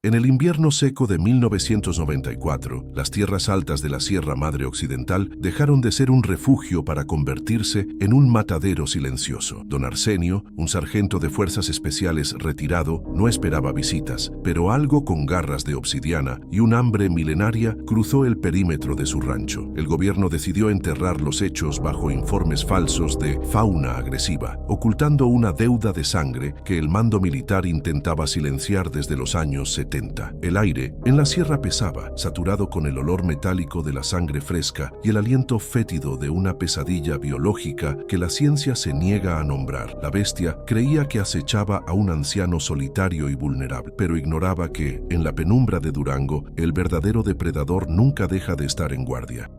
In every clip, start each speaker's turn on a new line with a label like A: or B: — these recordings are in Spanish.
A: En el invierno seco de 1994, las tierras altas de la Sierra Madre Occidental dejaron de ser un refugio para convertirse en un matadero silencioso. Don Arsenio, un sargento de fuerzas especiales retirado, no esperaba visitas, pero algo con garras de obsidiana y un hambre milenaria cruzó el perímetro de su rancho. El gobierno decidió enterrar los hechos bajo informes falsos de fauna agresiva, ocultando una deuda de sangre que el mando militar intentaba silenciar desde los años 70. El aire en la sierra pesaba, saturado con el olor metálico de la sangre fresca y el aliento fétido de una pesadilla biológica que la ciencia se niega a nombrar. La bestia creía que acechaba a un anciano solitario y vulnerable, pero ignoraba que, en la penumbra de Durango, el verdadero depredador nunca deja de estar en guardia.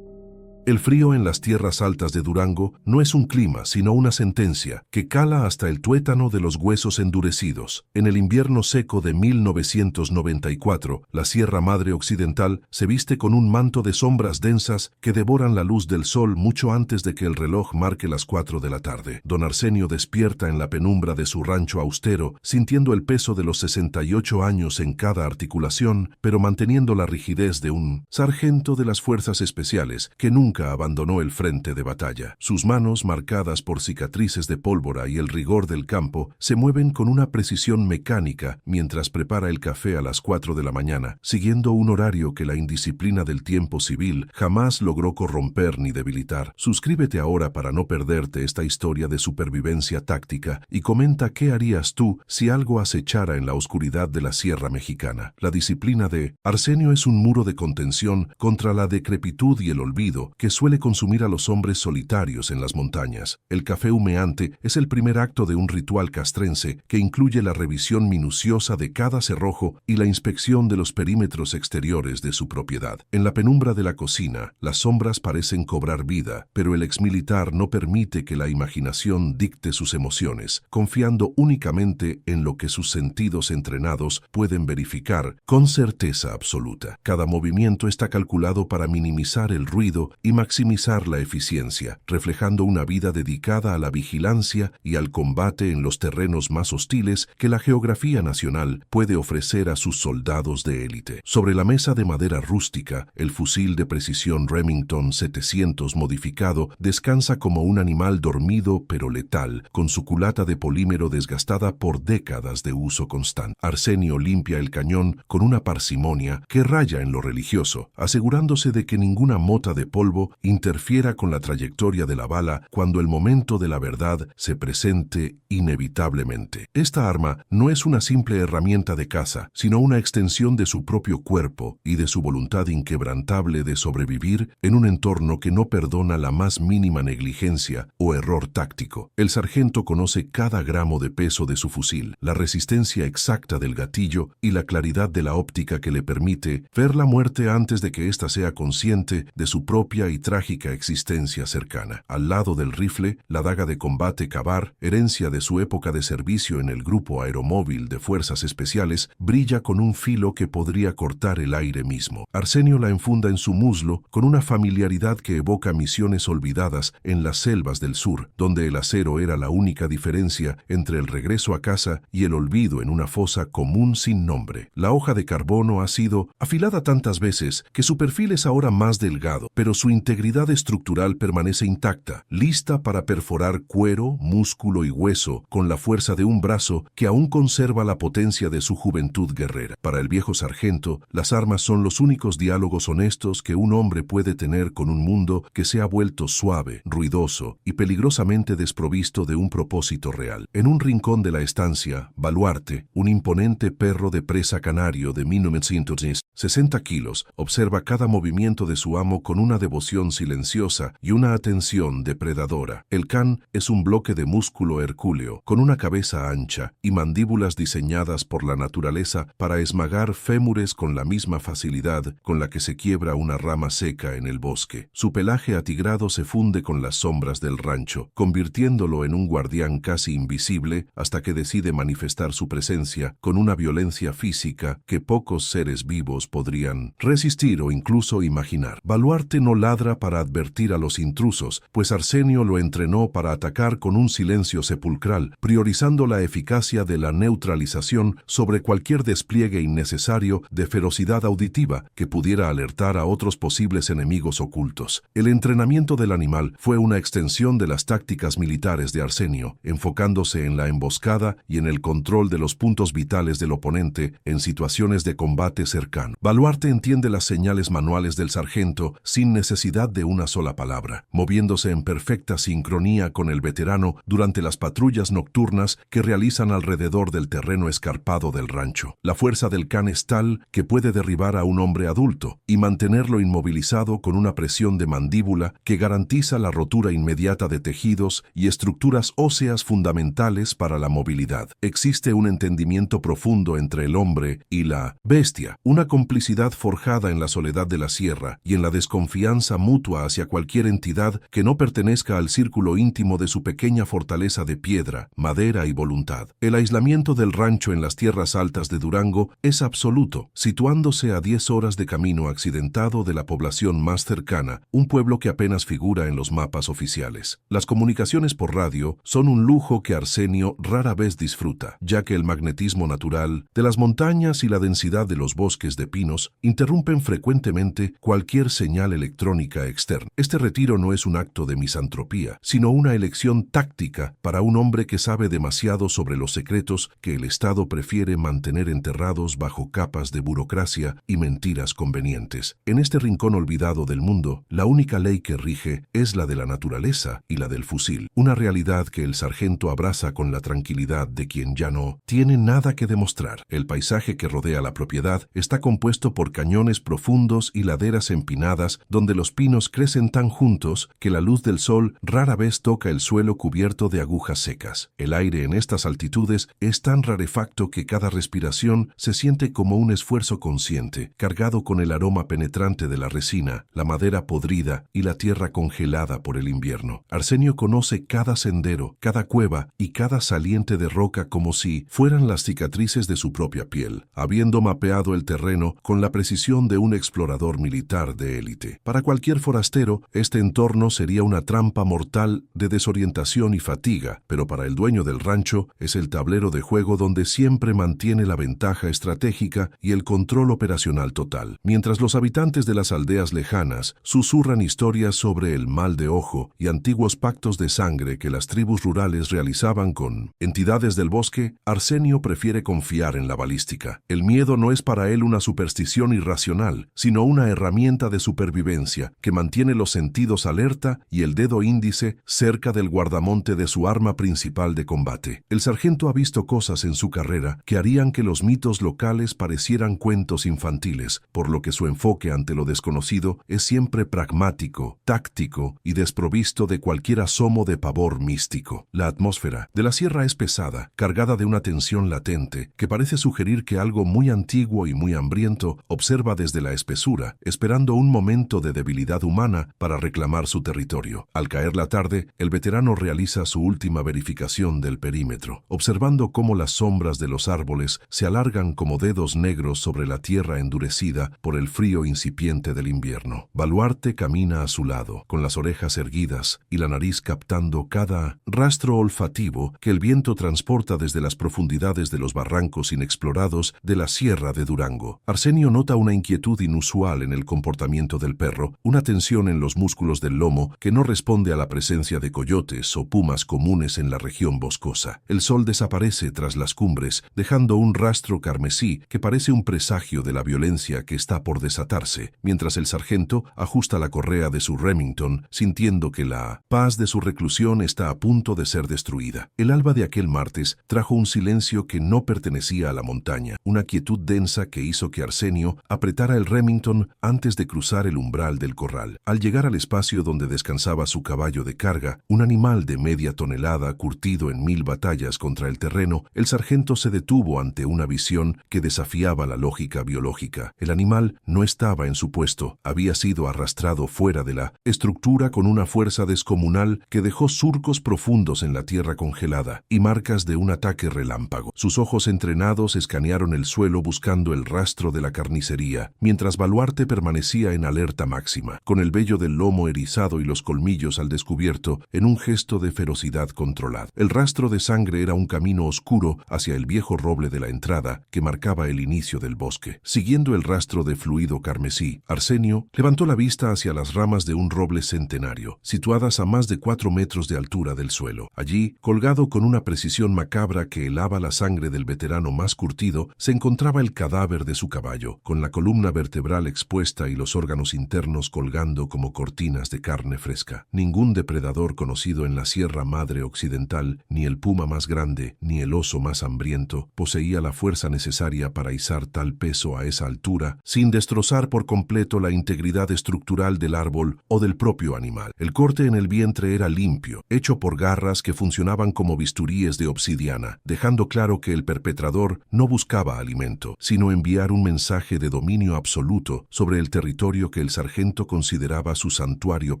A: El frío en las tierras altas de Durango no es un clima, sino una sentencia que cala hasta el tuétano de los huesos endurecidos. En el invierno seco de 1994, la Sierra Madre Occidental se viste con un manto de sombras densas que devoran la luz del sol mucho antes de que el reloj marque las 4 de la tarde. Don Arsenio despierta en la penumbra de su rancho austero, sintiendo el peso de los 68 años en cada articulación, pero manteniendo la rigidez de un sargento de las fuerzas especiales que nunca abandonó el frente de batalla. Sus manos, marcadas por cicatrices de pólvora y el rigor del campo, se mueven con una precisión mecánica mientras prepara el café a las 4 de la mañana, siguiendo un horario que la indisciplina del tiempo civil jamás logró corromper ni debilitar. Suscríbete ahora para no perderte esta historia de supervivencia táctica y comenta qué harías tú si algo acechara en la oscuridad de la Sierra Mexicana. La disciplina de Arsenio es un muro de contención contra la decrepitud y el olvido que suele consumir a los hombres solitarios en las montañas. El café humeante es el primer acto de un ritual castrense que incluye la revisión minuciosa de cada cerrojo y la inspección de los perímetros exteriores de su propiedad. En la penumbra de la cocina, las sombras parecen cobrar vida, pero el exmilitar no permite que la imaginación dicte sus emociones, confiando únicamente en lo que sus sentidos entrenados pueden verificar con certeza absoluta. Cada movimiento está calculado para minimizar el ruido y maximizar la eficiencia, reflejando una vida dedicada a la vigilancia y al combate en los terrenos más hostiles que la geografía nacional puede ofrecer a sus soldados de élite. Sobre la mesa de madera rústica, el fusil de precisión Remington 700 modificado descansa como un animal dormido pero letal, con su culata de polímero desgastada por décadas de uso constante. Arsenio limpia el cañón con una parsimonia que raya en lo religioso, asegurándose de que ninguna mota de polvo interfiera con la trayectoria de la bala cuando el momento de la verdad se presente inevitablemente. Esta arma no es una simple herramienta de caza, sino una extensión de su propio cuerpo y de su voluntad inquebrantable de sobrevivir en un entorno que no perdona la más mínima negligencia o error táctico. El sargento conoce cada gramo de peso de su fusil, la resistencia exacta del gatillo y la claridad de la óptica que le permite ver la muerte antes de que ésta sea consciente de su propia y trágica existencia cercana. Al lado del rifle, la daga de combate Kavar, herencia de su época de servicio en el Grupo Aeromóvil de Fuerzas Especiales, brilla con un filo que podría cortar el aire mismo. Arsenio la enfunda en su muslo con una familiaridad que evoca misiones olvidadas en las selvas del sur, donde el acero era la única diferencia entre el regreso a casa y el olvido en una fosa común sin nombre. La hoja de carbono ha sido afilada tantas veces que su perfil es ahora más delgado, pero su integridad estructural permanece intacta, lista para perforar cuero, músculo y hueso con la fuerza de un brazo que aún conserva la potencia de su juventud guerrera. Para el viejo sargento, las armas son los únicos diálogos honestos que un hombre puede tener con un mundo que se ha vuelto suave, ruidoso y peligrosamente desprovisto de un propósito real. En un rincón de la estancia, Baluarte, un imponente perro de presa canario de 1960 kilos, observa cada movimiento de su amo con una devoción silenciosa y una atención depredadora. El can es un bloque de músculo hercúleo, con una cabeza ancha y mandíbulas diseñadas por la naturaleza para esmagar fémures con la misma facilidad con la que se quiebra una rama seca en el bosque. Su pelaje atigrado se funde con las sombras del rancho, convirtiéndolo en un guardián casi invisible hasta que decide manifestar su presencia con una violencia física que pocos seres vivos podrían resistir o incluso imaginar. Baluarte no ladra ladra para advertir a los intrusos, pues Arsenio lo entrenó para atacar con un silencio sepulcral, priorizando la eficacia de la neutralización sobre cualquier despliegue innecesario de ferocidad auditiva que pudiera alertar a otros posibles enemigos ocultos. El entrenamiento del animal fue una extensión de las tácticas militares de Arsenio, enfocándose en la emboscada y en el control de los puntos vitales del oponente en situaciones de combate cercano. Baluarte entiende las señales manuales del sargento sin necesidad de una sola palabra, moviéndose en perfecta sincronía con el veterano durante las patrullas nocturnas que realizan alrededor del terreno escarpado del rancho. La fuerza del can es tal que puede derribar a un hombre adulto y mantenerlo inmovilizado con una presión de mandíbula que garantiza la rotura inmediata de tejidos y estructuras óseas fundamentales para la movilidad. Existe un entendimiento profundo entre el hombre y la bestia, una complicidad forjada en la soledad de la sierra y en la desconfianza mutua hacia cualquier entidad que no pertenezca al círculo íntimo de su pequeña fortaleza de piedra, madera y voluntad. El aislamiento del rancho en las tierras altas de Durango es absoluto, situándose a 10 horas de camino accidentado de la población más cercana, un pueblo que apenas figura en los mapas oficiales. Las comunicaciones por radio son un lujo que Arsenio rara vez disfruta, ya que el magnetismo natural de las montañas y la densidad de los bosques de pinos interrumpen frecuentemente cualquier señal electrónica externa. Este retiro no es un acto de misantropía, sino una elección táctica para un hombre que sabe demasiado sobre los secretos que el Estado prefiere mantener enterrados bajo capas de burocracia y mentiras convenientes. En este rincón olvidado del mundo, la única ley que rige es la de la naturaleza y la del fusil, una realidad que el sargento abraza con la tranquilidad de quien ya no tiene nada que demostrar. El paisaje que rodea la propiedad está compuesto por cañones profundos y laderas empinadas donde los pinos crecen tan juntos que la luz del sol rara vez toca el suelo cubierto de agujas secas. El aire en estas altitudes es tan rarefacto que cada respiración se siente como un esfuerzo consciente, cargado con el aroma penetrante de la resina, la madera podrida y la tierra congelada por el invierno. Arsenio conoce cada sendero, cada cueva y cada saliente de roca como si fueran las cicatrices de su propia piel, habiendo mapeado el terreno con la precisión de un explorador militar de élite. Para cualquier forastero, este entorno sería una trampa mortal de desorientación y fatiga, pero para el dueño del rancho es el tablero de juego donde siempre mantiene la ventaja estratégica y el control operacional total. Mientras los habitantes de las aldeas lejanas susurran historias sobre el mal de ojo y antiguos pactos de sangre que las tribus rurales realizaban con entidades del bosque, Arsenio prefiere confiar en la balística. El miedo no es para él una superstición irracional, sino una herramienta de supervivencia que mantiene los sentidos alerta y el dedo índice cerca del guardamonte de su arma principal de combate. El sargento ha visto cosas en su carrera que harían que los mitos locales parecieran cuentos infantiles, por lo que su enfoque ante lo desconocido es siempre pragmático, táctico y desprovisto de cualquier asomo de pavor místico. La atmósfera de la sierra es pesada, cargada de una tensión latente que parece sugerir que algo muy antiguo y muy hambriento observa desde la espesura, esperando un momento de debilidad humana para reclamar su territorio. Al caer la tarde, el veterano realiza su última verificación del perímetro, observando cómo las sombras de los árboles se alargan como dedos negros sobre la tierra endurecida por el frío incipiente del invierno. Baluarte camina a su lado, con las orejas erguidas y la nariz captando cada rastro olfativo que el viento transporta desde las profundidades de los barrancos inexplorados de la sierra de Durango. Arsenio nota una inquietud inusual en el comportamiento del perro, una tensión en los músculos del lomo que no responde a la presencia de coyotes o pumas comunes en la región boscosa. El sol desaparece tras las cumbres, dejando un rastro carmesí que parece un presagio de la violencia que está por desatarse, mientras el sargento ajusta la correa de su Remington, sintiendo que la paz de su reclusión está a punto de ser destruida. El alba de aquel martes trajo un silencio que no pertenecía a la montaña, una quietud densa que hizo que Arsenio apretara el Remington antes de cruzar el umbral del corral. Al llegar al espacio donde descansaba su caballo de carga, un animal de media tonelada curtido en 1000 batallas contra el terreno, el sargento se detuvo ante una visión que desafiaba la lógica biológica. El animal no estaba en su puesto, había sido arrastrado fuera de la estructura con una fuerza descomunal que dejó surcos profundos en la tierra congelada y marcas de un ataque relámpago. Sus ojos entrenados escanearon el suelo buscando el rastro de la carnicería, mientras Baluarte permanecía en alerta máxima. forma, con el vello del lomo erizado y los colmillos al descubierto en un gesto de ferocidad controlada. El rastro de sangre era un camino oscuro hacia el viejo roble de la entrada que marcaba el inicio del bosque. Siguiendo el rastro de fluido carmesí, Arsenio levantó la vista hacia las ramas de un roble centenario, situadas a más de 4 metros de altura del suelo. Allí, colgado con una precisión macabra que helaba la sangre del veterano más curtido, se encontraba el cadáver de su caballo, con la columna vertebral expuesta y los órganos internos colgando como cortinas de carne fresca. Ningún depredador conocido en la Sierra Madre Occidental, ni el puma más grande, ni el oso más hambriento, poseía la fuerza necesaria para izar tal peso a esa altura, sin destrozar por completo la integridad estructural del árbol o del propio animal. El corte en el vientre era limpio, hecho por garras que funcionaban como bisturíes de obsidiana, dejando claro que el perpetrador no buscaba alimento, sino enviar un mensaje de dominio absoluto sobre el territorio que el sargento consideraba su santuario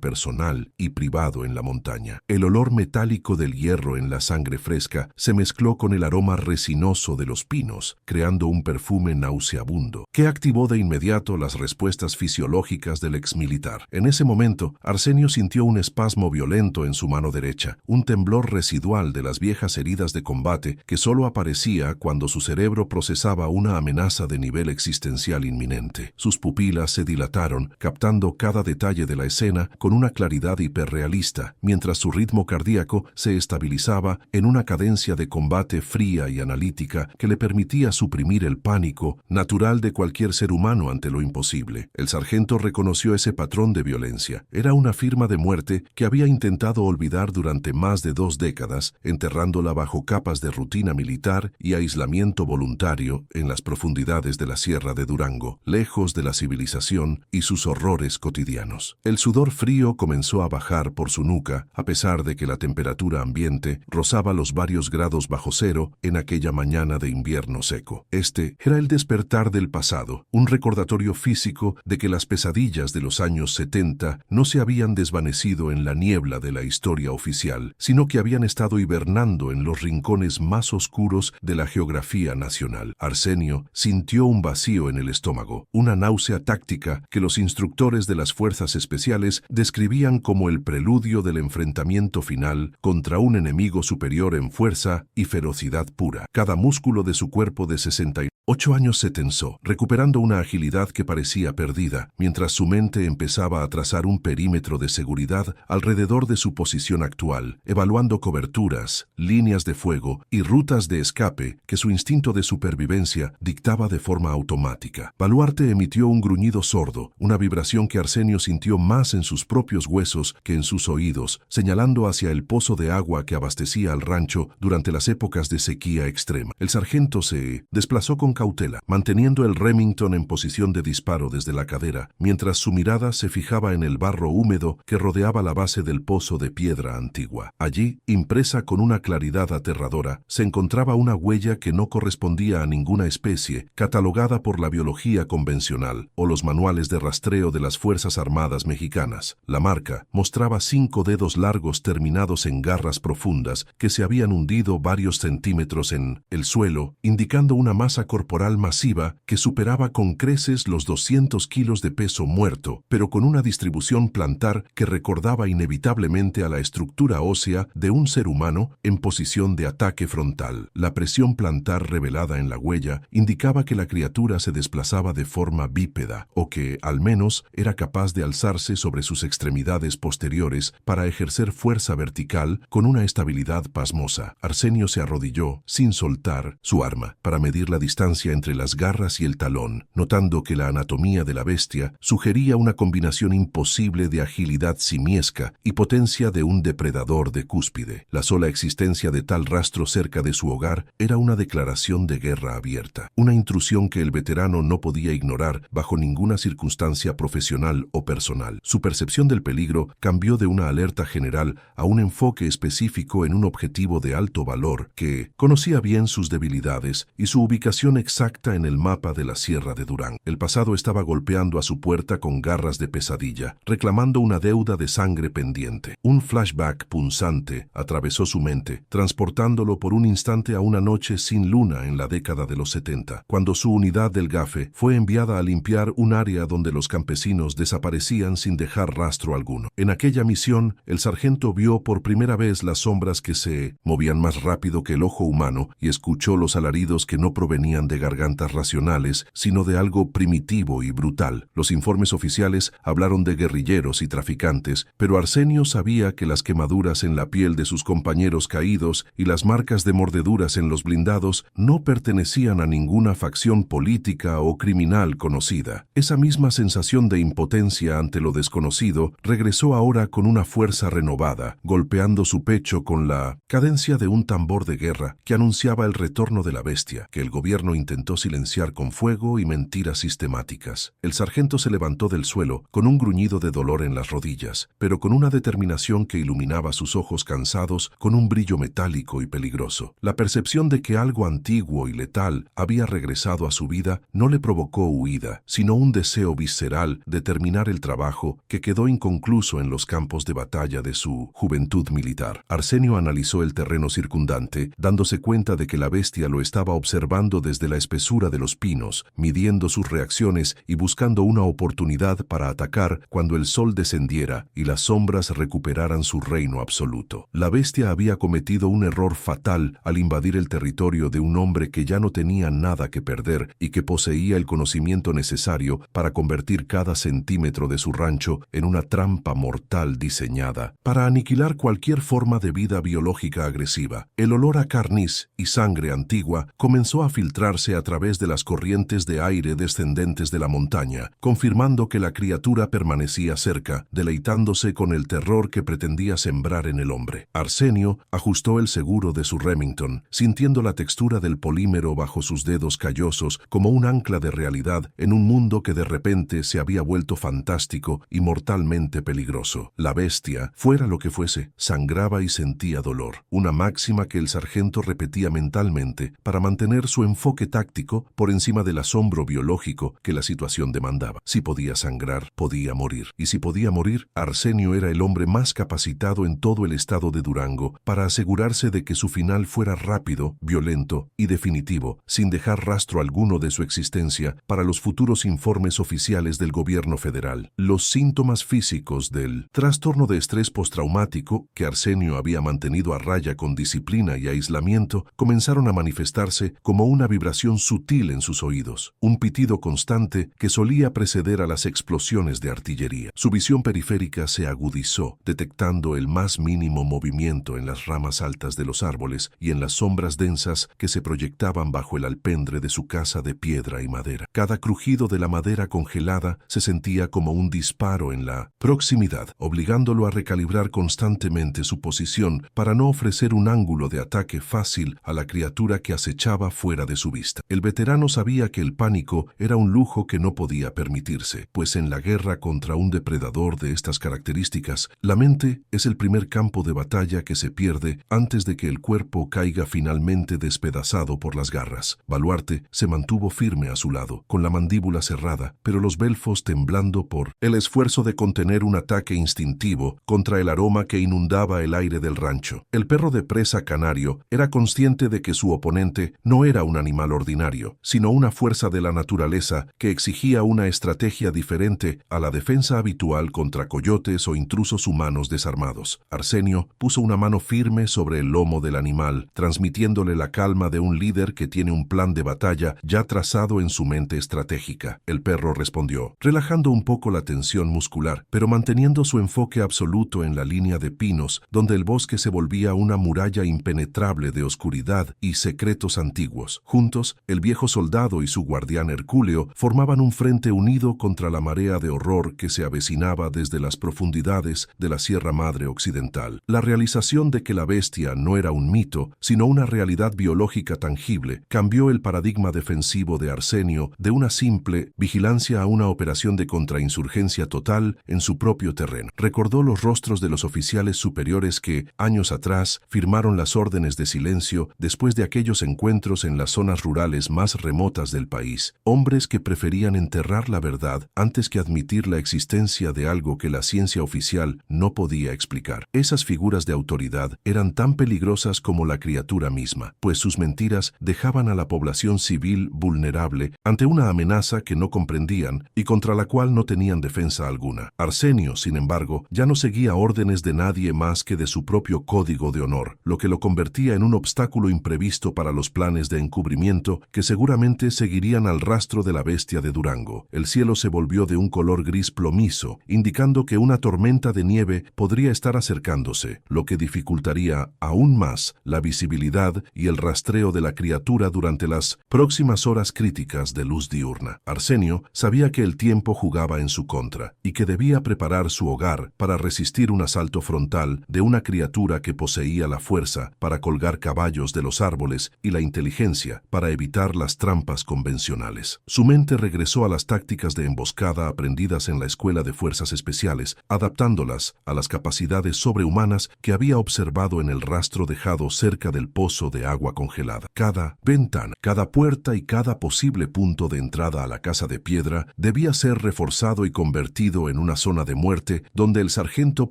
A: personal y privado en la montaña. El olor metálico del hierro en la sangre fresca se mezcló con el aroma resinoso de los pinos, creando un perfume nauseabundo, que activó de inmediato las respuestas fisiológicas del exmilitar. En ese momento, Arsenio sintió un espasmo violento en su mano derecha, un temblor residual de las viejas heridas de combate que solo aparecía cuando su cerebro procesaba una amenaza de nivel existencial inminente. Sus pupilas se dilataron, captando cada detalle de la escena con una claridad hiperrealista, mientras su ritmo cardíaco se estabilizaba en una cadencia de combate fría y analítica que le permitía suprimir el pánico natural de cualquier ser humano ante lo imposible. El sargento reconoció ese patrón de violencia. Era una firma de muerte que había intentado olvidar durante más de 2 décadas, enterrándola bajo capas de rutina militar y aislamiento voluntario en las profundidades de la Sierra de Durango, lejos de la civilización y sus horrores cotidianos. El sudor frío comenzó a bajar por su nuca, a pesar de que la temperatura ambiente rozaba los varios grados bajo cero en aquella mañana de invierno seco. Este era el despertar del pasado, un recordatorio físico de que las pesadillas de los años 70 no se habían desvanecido en la niebla de la historia oficial, sino que habían estado hibernando en los rincones más oscuros de la geografía nacional. Arsenio sintió un vacío en el estómago, una náusea táctica que los instructores de las fuerzas especiales describían como el preludio del enfrentamiento final contra un enemigo superior en fuerza y ferocidad pura. Cada músculo de su cuerpo de 68 años se tensó, recuperando una agilidad que parecía perdida, mientras su mente empezaba a trazar un perímetro de seguridad alrededor de su posición actual, evaluando coberturas, líneas de fuego y rutas de escape que su instinto de supervivencia dictaba de forma automática. Baluarte emitió un gruñido sordo, una vibración que Arsenio sintió más en sus propios huesos que en sus oídos, señalando hacia el pozo de agua que abastecía al rancho durante las épocas de sequía extrema. El sargento se desplazó con cautela, manteniendo el Remington en posición de disparo desde la cadera, mientras su mirada se fijaba en el barro húmedo que rodeaba la base del pozo de piedra antigua. Allí, impresa con una claridad aterradora, se encontraba una huella que no correspondía a ninguna especie, catalogada por la biología convencional o los manuales de rastreo de las Fuerzas Armadas mexicanas. La marca mostraba 5 dedos largos terminados en garras profundas que se habían hundido varios centímetros en el suelo, indicando una masa corporal masiva que superaba con creces los 200 kilos de peso muerto, pero con una distribución plantar que recordaba inevitablemente a la estructura ósea de un ser humano en posición de ataque frontal. La presión plantar revelada en la huella indicaba que la criatura se desplazaba de forma bípeda, o que, al menos, era capaz de alzarse sobre sus extremidades posteriores para ejercer fuerza vertical con una estabilidad pasmosa. Arsenio se arrodilló, sin soltar su arma, para medir la distancia entre las garras y el talón, notando que la anatomía de la bestia sugería una combinación imposible de agilidad simiesca y potencia de un depredador de cúspide. La sola existencia de tal rastro cerca de su hogar era una declaración de guerra abierta, una intrusión que el veterano no podía ignorar bajo ninguna circunstancia profesional o personal. Su percepción del peligro cambió de una alerta general a un enfoque específico en un objetivo de alto valor que conocía bien sus debilidades y su ubicación exacta en el mapa de la Sierra de Durango. El pasado estaba golpeando a su puerta con garras de pesadilla, reclamando una deuda de sangre pendiente. Un flashback punzante atravesó su mente, transportándolo por un instante a una noche sin luna en la década de los 70, cuando su unidad del GAFE fue enviada a limpiar un área donde los campesinos desaparecían sin dejar rastro alguno. En aquella misión, el sargento vio por primera vez las sombras que se movían más rápido que el ojo humano y escuchó los alaridos que no provenían de gargantas racionales, sino de algo primitivo y brutal. Los informes oficiales hablaron de guerrilleros y traficantes, pero Arsenio sabía que las quemaduras en la piel de sus compañeros caídos y las marcas de mordeduras en los blindados no pertenecían a ninguna facción política o criminal conocida. Esa misma sensación de impotencia ante lo desconocido regresó ahora con una fuerza renovada, golpeando su pecho con la cadencia de un tambor de guerra que anunciaba el retorno de la bestia, que el gobierno intentó silenciar con fuego y mentiras sistemáticas. El sargento se levantó del suelo con un gruñido de dolor en las rodillas, pero con una determinación que iluminaba sus ojos cansados con un brillo metálico y peligroso. La percepción de que algo antiguo y letal había regresado a su vida no le provocó huida, sino un deseo visceral de terminar el trabajo que quedó inconcluso en los campos de batalla de su juventud militar. Arsenio analizó el terreno circundante, dándose cuenta de que la bestia lo estaba observando desde la espesura de los pinos, midiendo sus reacciones y buscando una oportunidad para atacar cuando el sol descendiera y las sombras recuperaran su reino absoluto. La bestia había cometido un error fatal al invadir el territorio de un hombre que ya no tenía nada que perder y que poseía el conocimiento necesario para convertir cada centímetro de su rancho en una trampa mortal diseñada para aniquilar cualquier forma de vida biológica agresiva. El olor a carniz y sangre antigua comenzó a filtrarse a través de las corrientes de aire descendentes de la montaña, confirmando que la criatura permanecía cerca, deleitándose con el terror que pretendía sembrar en el hombre. Arsenio ajustó el seguro de su Remington, sintiendo la textura del polímero bajo sus dedos callosos como un ancla de realidad en un mundo que de repente se había vuelto fantástico y mortalmente peligroso. La bestia, fuera lo que fuese, sangraba y sentía dolor, una máxima que el sargento repetía mentalmente para mantener su enfoque táctico por encima del asombro biológico que la situación demandaba. Si podía sangrar, podía morir. Y si podía morir, Arsenio era el hombre más capacitado en todo el estado de Durango para asegurarse de que su final fuera rápido, violento y definitivo, sin dejar rastro alguno de su existencia para los futuros informes oficiales del gobierno federal. Los síntomas físicos del trastorno de estrés postraumático, que Arsenio había mantenido a raya con disciplina y aislamiento, comenzaron a manifestarse como una vibración sutil en sus oídos, un pitido constante que solía preceder a las explosiones de artillería. Su visión periférica se agudizó, detectando el más mínimo movimiento en las ramas altas de los árboles y en las sombras densas que se proyectaban bajo el alpendre de su casa de piedra y madera. Cada crujido de la madera congelada se sentía como un disparo en la proximidad, obligándolo a recalibrar constantemente su posición para no ofrecer un ángulo de ataque fácil a la criatura que acechaba fuera de su vista. El veterano sabía que el pánico era un lujo que no podía permitirse, pues en la guerra contra un depredador de estas características, la mente es el primer campo de batalla que se pierde antes de que el cuerpo caiga finalmente despedazado por las garras. Baluarte se mantuvo firme a su lado, con la mandíbula cerrada, pero los belfos temblando por el esfuerzo de contener un ataque instintivo contra el aroma que inundaba el aire del rancho. El perro de presa canario era consciente de que su oponente no era un animal ordinario, sino una fuerza de la naturaleza que exigía una estrategia diferente a la defensa habitual contra coyotes o intrusos humanos desarmados. Arsenio puso una mano firme sobre el lomo del animal, transmitiéndole la calma de un líder que tiene un plan de batalla ya trazado en su mente estratégica. El perro respondió, relajando un poco la tensión muscular, pero manteniendo su enfoque absoluto en la línea de pinos, donde el bosque se volvía una muralla impenetrable de oscuridad y secretos antiguos. Juntos, el viejo soldado y su guardián Hercúleo formaban un frente unido contra la marea de horror que se avecinaba desde las profundidades de la Sierra Madre Occidental. La realización de que la bestia no era un mito, sino una realidad biológica tangible, cambió el paradigma defensivo de Arsenio de una simple vigilancia a una operación de contrainsurgencia total en su propio terreno. Recordó los rostros de los oficiales superiores que, años atrás, firmaron las órdenes de silencio después de aquellos encuentros en las zonas rurales más remotas del país, hombres que preferían enterrar la verdad antes que admitir la existencia de algo que la ciencia oficial no podía explicar. Esas figuras de autoridad eran tan peligrosas como la criatura misma, pues sus mentiras dejaban a la población civil vulnerable ante una amenaza que no comprendían y contra la cual no tenían defensa alguna. Arsenio, sin embargo, ya no seguía órdenes de nadie más que de su propio código de honor, lo que lo convertía en un obstáculo imprevisto para los planes de encubrimiento que seguramente seguirían al rastro de la bestia de Durango. El cielo se volvió de un color gris plomizo, indicando que una tormenta de nieve podría estar acercándose, lo que dificultaría aún más la visibilidad y el rastreo de la criatura durante las próximas horas críticas de luz diurna. Arsenio sabía que el tiempo jugaba en su contra y que debía preparar su hogar para resistir un asalto frontal de una criatura que poseía la fuerza para colgar caballos de los árboles y la inteligencia para evitar las trampas convencionales. Su mente regresó a las tácticas de emboscada aprendidas en la Escuela de Fuerzas Especiales, adaptándolas a las capacidades sobrehumanas que había observado en el rastro dejado cerca del pozo de agua congelada. Cada ventana, cada puerta y cada posible punto de entrada a la casa de piedra debía ser reforzado y convertido en una zona de muerte donde el sargento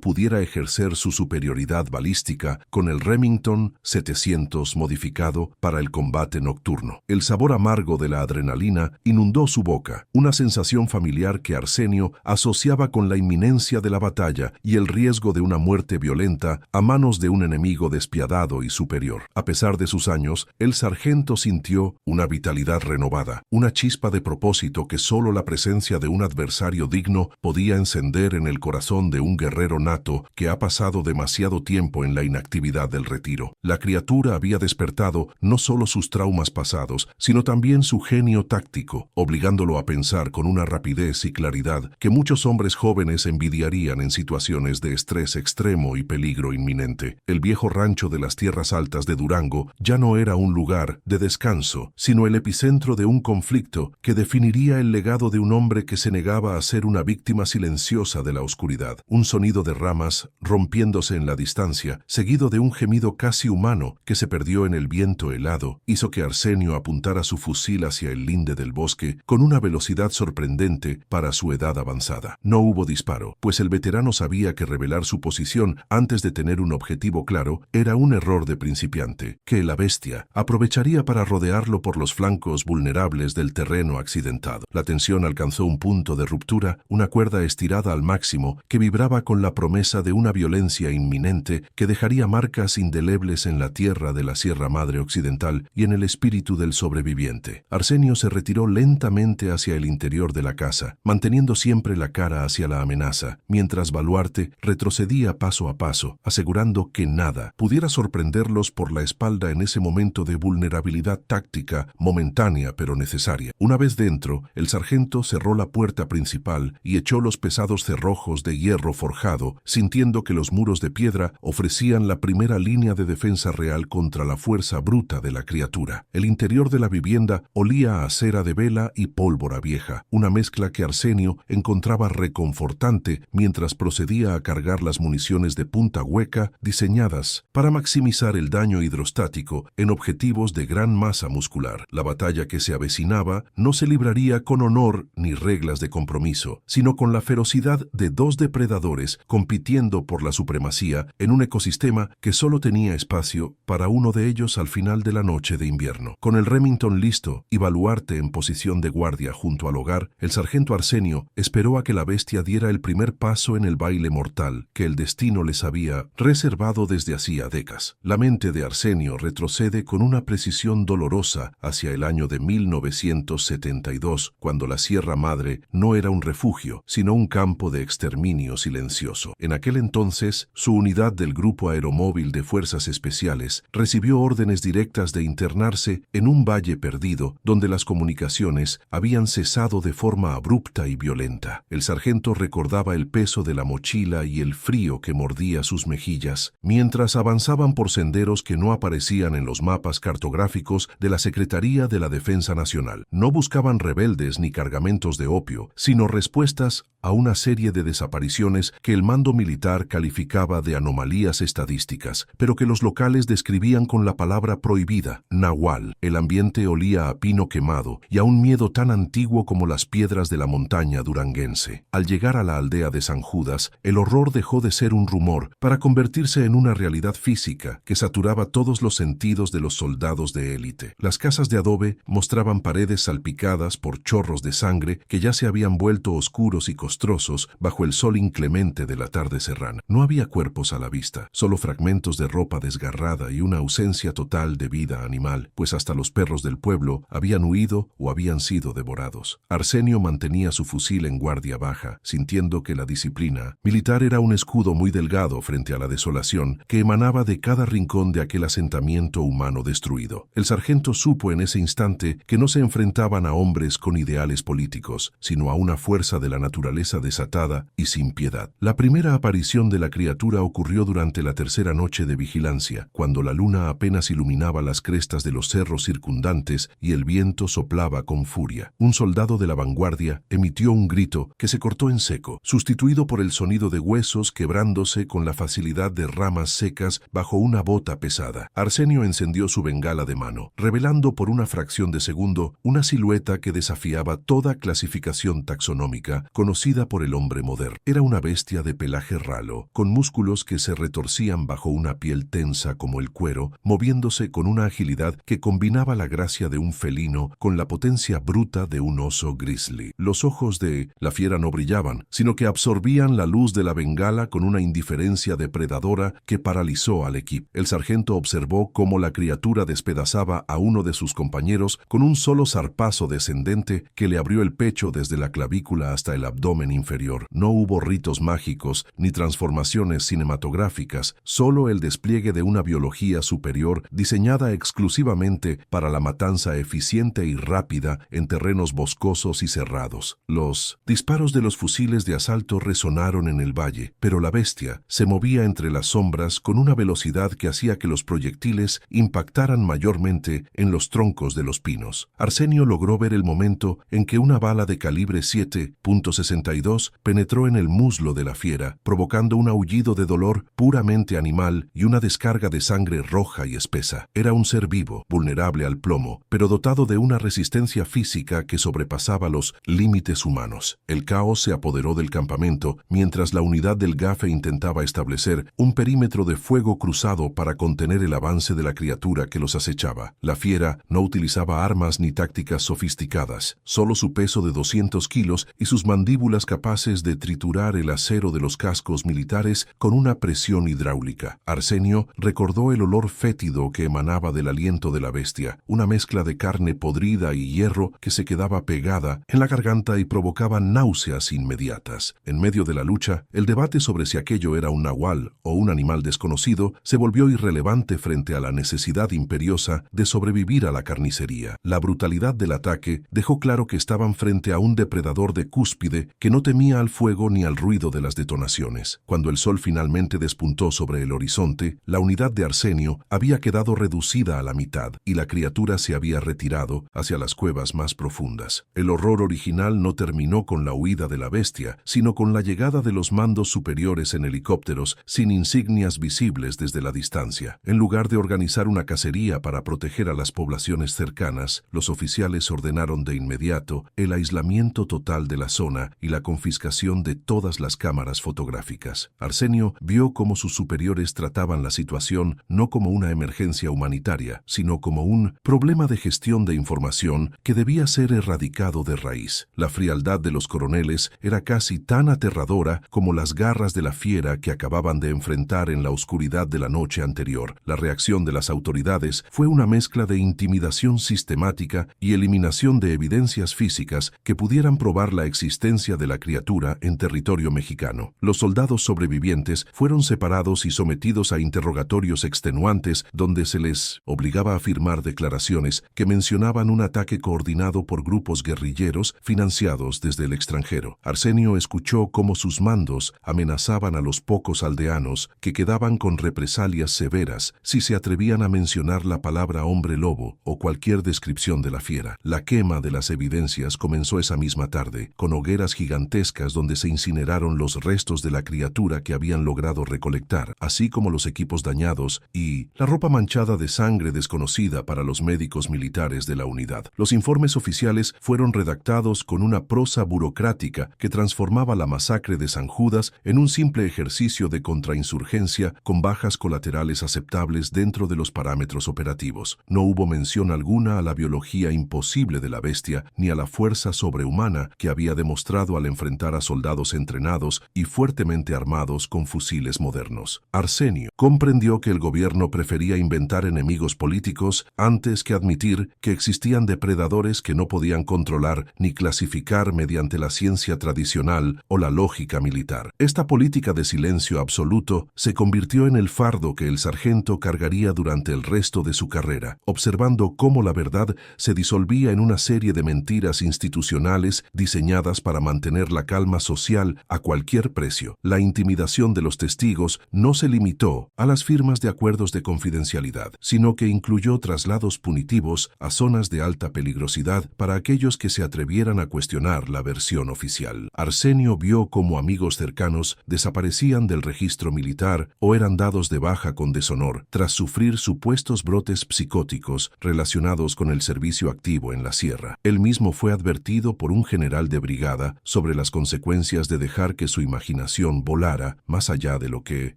A: pudiera ejercer su superioridad balística con el Remington 700 modificado para el combate nocturno. El sabor amargo de la adrenalina inundó su boca, una sensación familiar que Arsenio asociaba con la inminencia de la batalla y el riesgo de una muerte violenta a manos de un enemigo despiadado y superior. A pesar de sus años, el sargento sintió una vitalidad renovada, una chispa de propósito que solo la presencia de un adversario digno podía encender en el corazón de un guerrero nato que ha pasado demasiado tiempo en la inactividad del retiro. La criatura había despertado no solo sus traumas pasados, sino también su genio táctico, obligándolo a pensar con una rapidez y claridad que muchos hombres jóvenes envidiarían en situaciones de estrés extremo y peligro inminente. El viejo rancho de las tierras altas de Durango ya no era un lugar de descanso, sino el epicentro de un conflicto que definiría el legado de un hombre que se negaba a ser una víctima silenciosa de la oscuridad. Un sonido de ramas rompiéndose en la distancia, seguido de un gemido casi humano que se perdió en el viento helado, hizo que Arsenio apuntara su fusil hacia el linde del bosque con una velocidad sorprendente para su edad avanzada. No hubo disparo, pues el veterano sabía que revelar su posición antes de tener un objetivo claro era un error de principiante, que la bestia aprovecharía para rodearlo por los flancos vulnerables del terreno accidentado. La tensión alcanzó un punto de ruptura, una cuerda estirada al máximo que vibraba con la promesa de una violencia inminente que dejaría marcas indelebles en la tierra de la Sierra Madre Occidental y en el espíritu del sobreviviente. Arsenio se retiró lentamente hacia el interior de la casa, manteniendo siempre la cara hacia la amenaza, mientras Baluarte retrocedía paso a paso, asegurando que nada pudiera sorprenderlos por la espalda en ese momento de vulnerabilidad táctica momentánea pero necesaria. Una vez dentro, el sargento cerró la puerta principal y echó los pesados cerrojos de hierro forjado, sintiendo que los muros de piedra ofrecían la primera línea de defensa real contra la fuerza bruta de la criatura. El interior de la vivienda olía a cera de vela y pólvora vieja, una mezcla que Arsenio encontraba reconfortante mientras procedía a cargar las municiones de punta hueca diseñadas para maximizar el daño hidrostático en objetivos de gran masa muscular. La batalla que se avecinaba no se libraría con honor ni reglas de compromiso, sino con la ferocidad de dos depredadores compitiendo por la supremacía en un ecosistema que solo tenía espacio para uno de ellos al final de la noche de invierno. Con el Remington listo y Baluarte en posición de guardia junto al hogar, el sargento Arsenio esperó a que la bestia diera el primer paso en el baile mortal que el destino les había reservado desde hacía décadas. La mente de Arsenio retrocede con una precisión dolorosa hacia el año de 1972, cuando la Sierra Madre no era un refugio, sino un campo de exterminio silencioso. En aquel entonces, su unidad del Grupo Aeromóvil de Fuerzas Especiales recibió órdenes directas de internarse en un valle perdido, donde las comunicaciones habían cesado de forma abrupta y violenta. El sargento recordaba el peso de la mochila y el frío que mordía sus mejillas, mientras avanzaban por senderos que no aparecían en los mapas cartográficos de la Secretaría de la Defensa Nacional. No buscaban rebeldes ni cargamentos de opio, sino respuestas a una serie de desapariciones que el mando militar calificaba de anomalías estadísticas, pero que los locales describían con la palabra prohibida, nahual. El ambiente olía a pino quemado y a un miedo tan antiguo como las piedras de la montaña duranguense. Al llegar a la aldea de San Judas, el horror dejó de ser un rumor para convertirse en una realidad física que saturaba todos los sentidos de los soldados de élite. Las casas de adobe mostraban paredes salpicadas por chorros de sangre que ya se habían vuelto oscuros y costrosos bajo el sol inclemente de la tarde serrana. No había cuerpos a la vista, solo fragmentos de ropa desgarrada y una ausencia total de vida animal, pues hasta los perros del pueblo habían huido o habían sido devorados. Arsenio mantenía su fusil en guardia baja, sintiendo que la disciplina militar era un escudo muy delgado frente a la desolación que emanaba de cada rincón de aquel asentamiento humano destruido. El sargento supo en ese instante que no se enfrentaban a hombres con ideales políticos, sino a una fuerza de la naturaleza desatada y sin piedad. La primera aparición de la criatura ocurrió durante la tercera noche de vigilancia, cuando la luna apenas iluminaba las crestas de los cerros circundantes y el viento soplaba con furia. Un soldado de la vanguardia emitió un grito que se cortó en seco, sustituido por el sonido de huesos quebrándose con la facilidad de ramas secas bajo una bota pesada. Arsenio encendió su bengala de mano, revelando por una fracción de segundo una silueta que desafiaba toda clasificación taxonómica conocida por el hombre moderno. Era una bestia de pelaje ralo, con músculos que se retorcían bajo una piel tensa como el cuero, moviéndose con una agilidad que combinaba la gracia de un felino con la potencia bruta de un oso grizzly. Los ojos de la fiera no brillaban, sino que absorbían la luz de la bengala con una indiferencia depredadora que paralizó al equipo. El sargento observó cómo la criatura despedazaba a uno de sus compañeros con un solo zarpazo descendente que le abrió el pecho desde la clavícula hasta el abdomen inferior. No hubo ritos mágicos ni transformaciones cinematográficas, solo el despliegue de una biología superior diseñada exclusivamente para la matanza eficiente y rápida en terrenos boscosos y cerrados. Los disparos de los fusiles de asalto resonaron en el valle, pero la bestia se movía entre las sombras con una velocidad que hacía que los proyectiles impactaran mayormente en los troncos de los pinos. Arsenio logró ver el momento en que una bala de calibre 7.62 penetró en el muslo de la fiera, provocando un aullido de dolor puramente animal y una descarga de sangre roja y espesa. Era un ser vivo, vulnerable al plomo, pero dotado de una resistencia física que sobrepasaba los límites humanos. El caos se apoderó del campamento mientras la unidad del GAFE intentaba establecer un perímetro de fuego cruzado para contener el avance de la criatura que los acechaba. La fiera no utilizaba armas ni tácticas sofisticadas, solo su peso de 200 kilos y sus mandíbulas capaces de triturar el acero de los cascos militares con una presión hidráulica. Arsenio recordó el olor fétido que emanaba del aliento de la bestia, una mezcla de carne podrida y hierro que se quedaba pegada en la garganta y provocaba náuseas inmediatas. En medio de la lucha, el debate sobre si aquello era un nahual o un animal desconocido se volvió irrelevante frente a la necesidad imperiosa de sobrevivir a la carnicería. La brutalidad del ataque dejó claro que estaban frente a un depredador de cúspide que no temía al fuego ni al ruido de las detonaciones. Cuando el sol finalmente despuntó sobre el horizonte, la unidad de Arsenio había quedado reducida a la mitad y la criatura se había retirado hacia las cuevas más profundas. El horror original no terminó con la huida de la bestia, sino con la llegada de los mandos superiores en helicópteros sin insignias visibles desde la distancia. En lugar de organizar una cacería para proteger a las poblaciones cercanas, los oficiales ordenaron de inmediato el aislamiento total de la zona y la confiscación de todas las cámaras fotográficas. Arsenio vio cómo sus superiores trataban la situación no como una emergencia humanitaria, sino como un problema de gestión de información que debía ser erradicado de raíz. La frialdad de los coroneles era casi tan aterradora como las garras de la fiera que acababan de enfrentar en la oscuridad de la noche anterior. La reacción de las autoridades fue una mezcla de intimidación sistemática y eliminación de evidencias físicas que pudieran probar la existencia de la criatura en territorio mexicano. Los soldados sobrevivientes fueron separados y sometidos a interrogatorios extenuantes donde se les obligaba a firmar declaraciones que mencionaban un ataque coordinado por grupos guerrilleros financiados desde el extranjero. Arsenio escuchó cómo sus mandos amenazaban a los pocos aldeanos que quedaban con represalias severas si se atrevían a mencionar la palabra hombre lobo o cualquier descripción de la fiera. La quema de las evidencias comenzó esa misma tarde, con hogueras gigantes gigantescas donde se incineraron los restos de la criatura que habían logrado recolectar, así como los equipos dañados y la ropa manchada de sangre desconocida para los médicos militares de la unidad. Los informes oficiales fueron redactados con una prosa burocrática que transformaba la masacre de San Judas en un simple ejercicio de contrainsurgencia con bajas colaterales aceptables dentro de los parámetros operativos. No hubo mención alguna a la biología imposible de la bestia ni a la fuerza sobrehumana que había demostrado al enfrentar a soldados entrenados y fuertemente armados con fusiles modernos. Arsenio comprendió que el gobierno prefería inventar enemigos políticos antes que admitir que existían depredadores que no podían controlar ni clasificar mediante la ciencia tradicional o la lógica militar. Esta política de silencio absoluto se convirtió en el fardo que el sargento cargaría durante el resto de su carrera, observando cómo la verdad se disolvía en una serie de mentiras institucionales diseñadas para mantener la calma social a cualquier precio. La intimidación de los testigos no se limitó a las firmas de acuerdos de confidencialidad, sino que incluyó traslados punitivos a zonas de alta peligrosidad para aquellos que se atrevieran a cuestionar la versión oficial. Arsenio vio cómo amigos cercanos desaparecían del registro militar o eran dados de baja con deshonor tras sufrir supuestos brotes psicóticos relacionados con el servicio activo en la sierra. Él mismo fue advertido por un general de brigada sobre las consecuencias de dejar que su imaginación volara más allá de lo que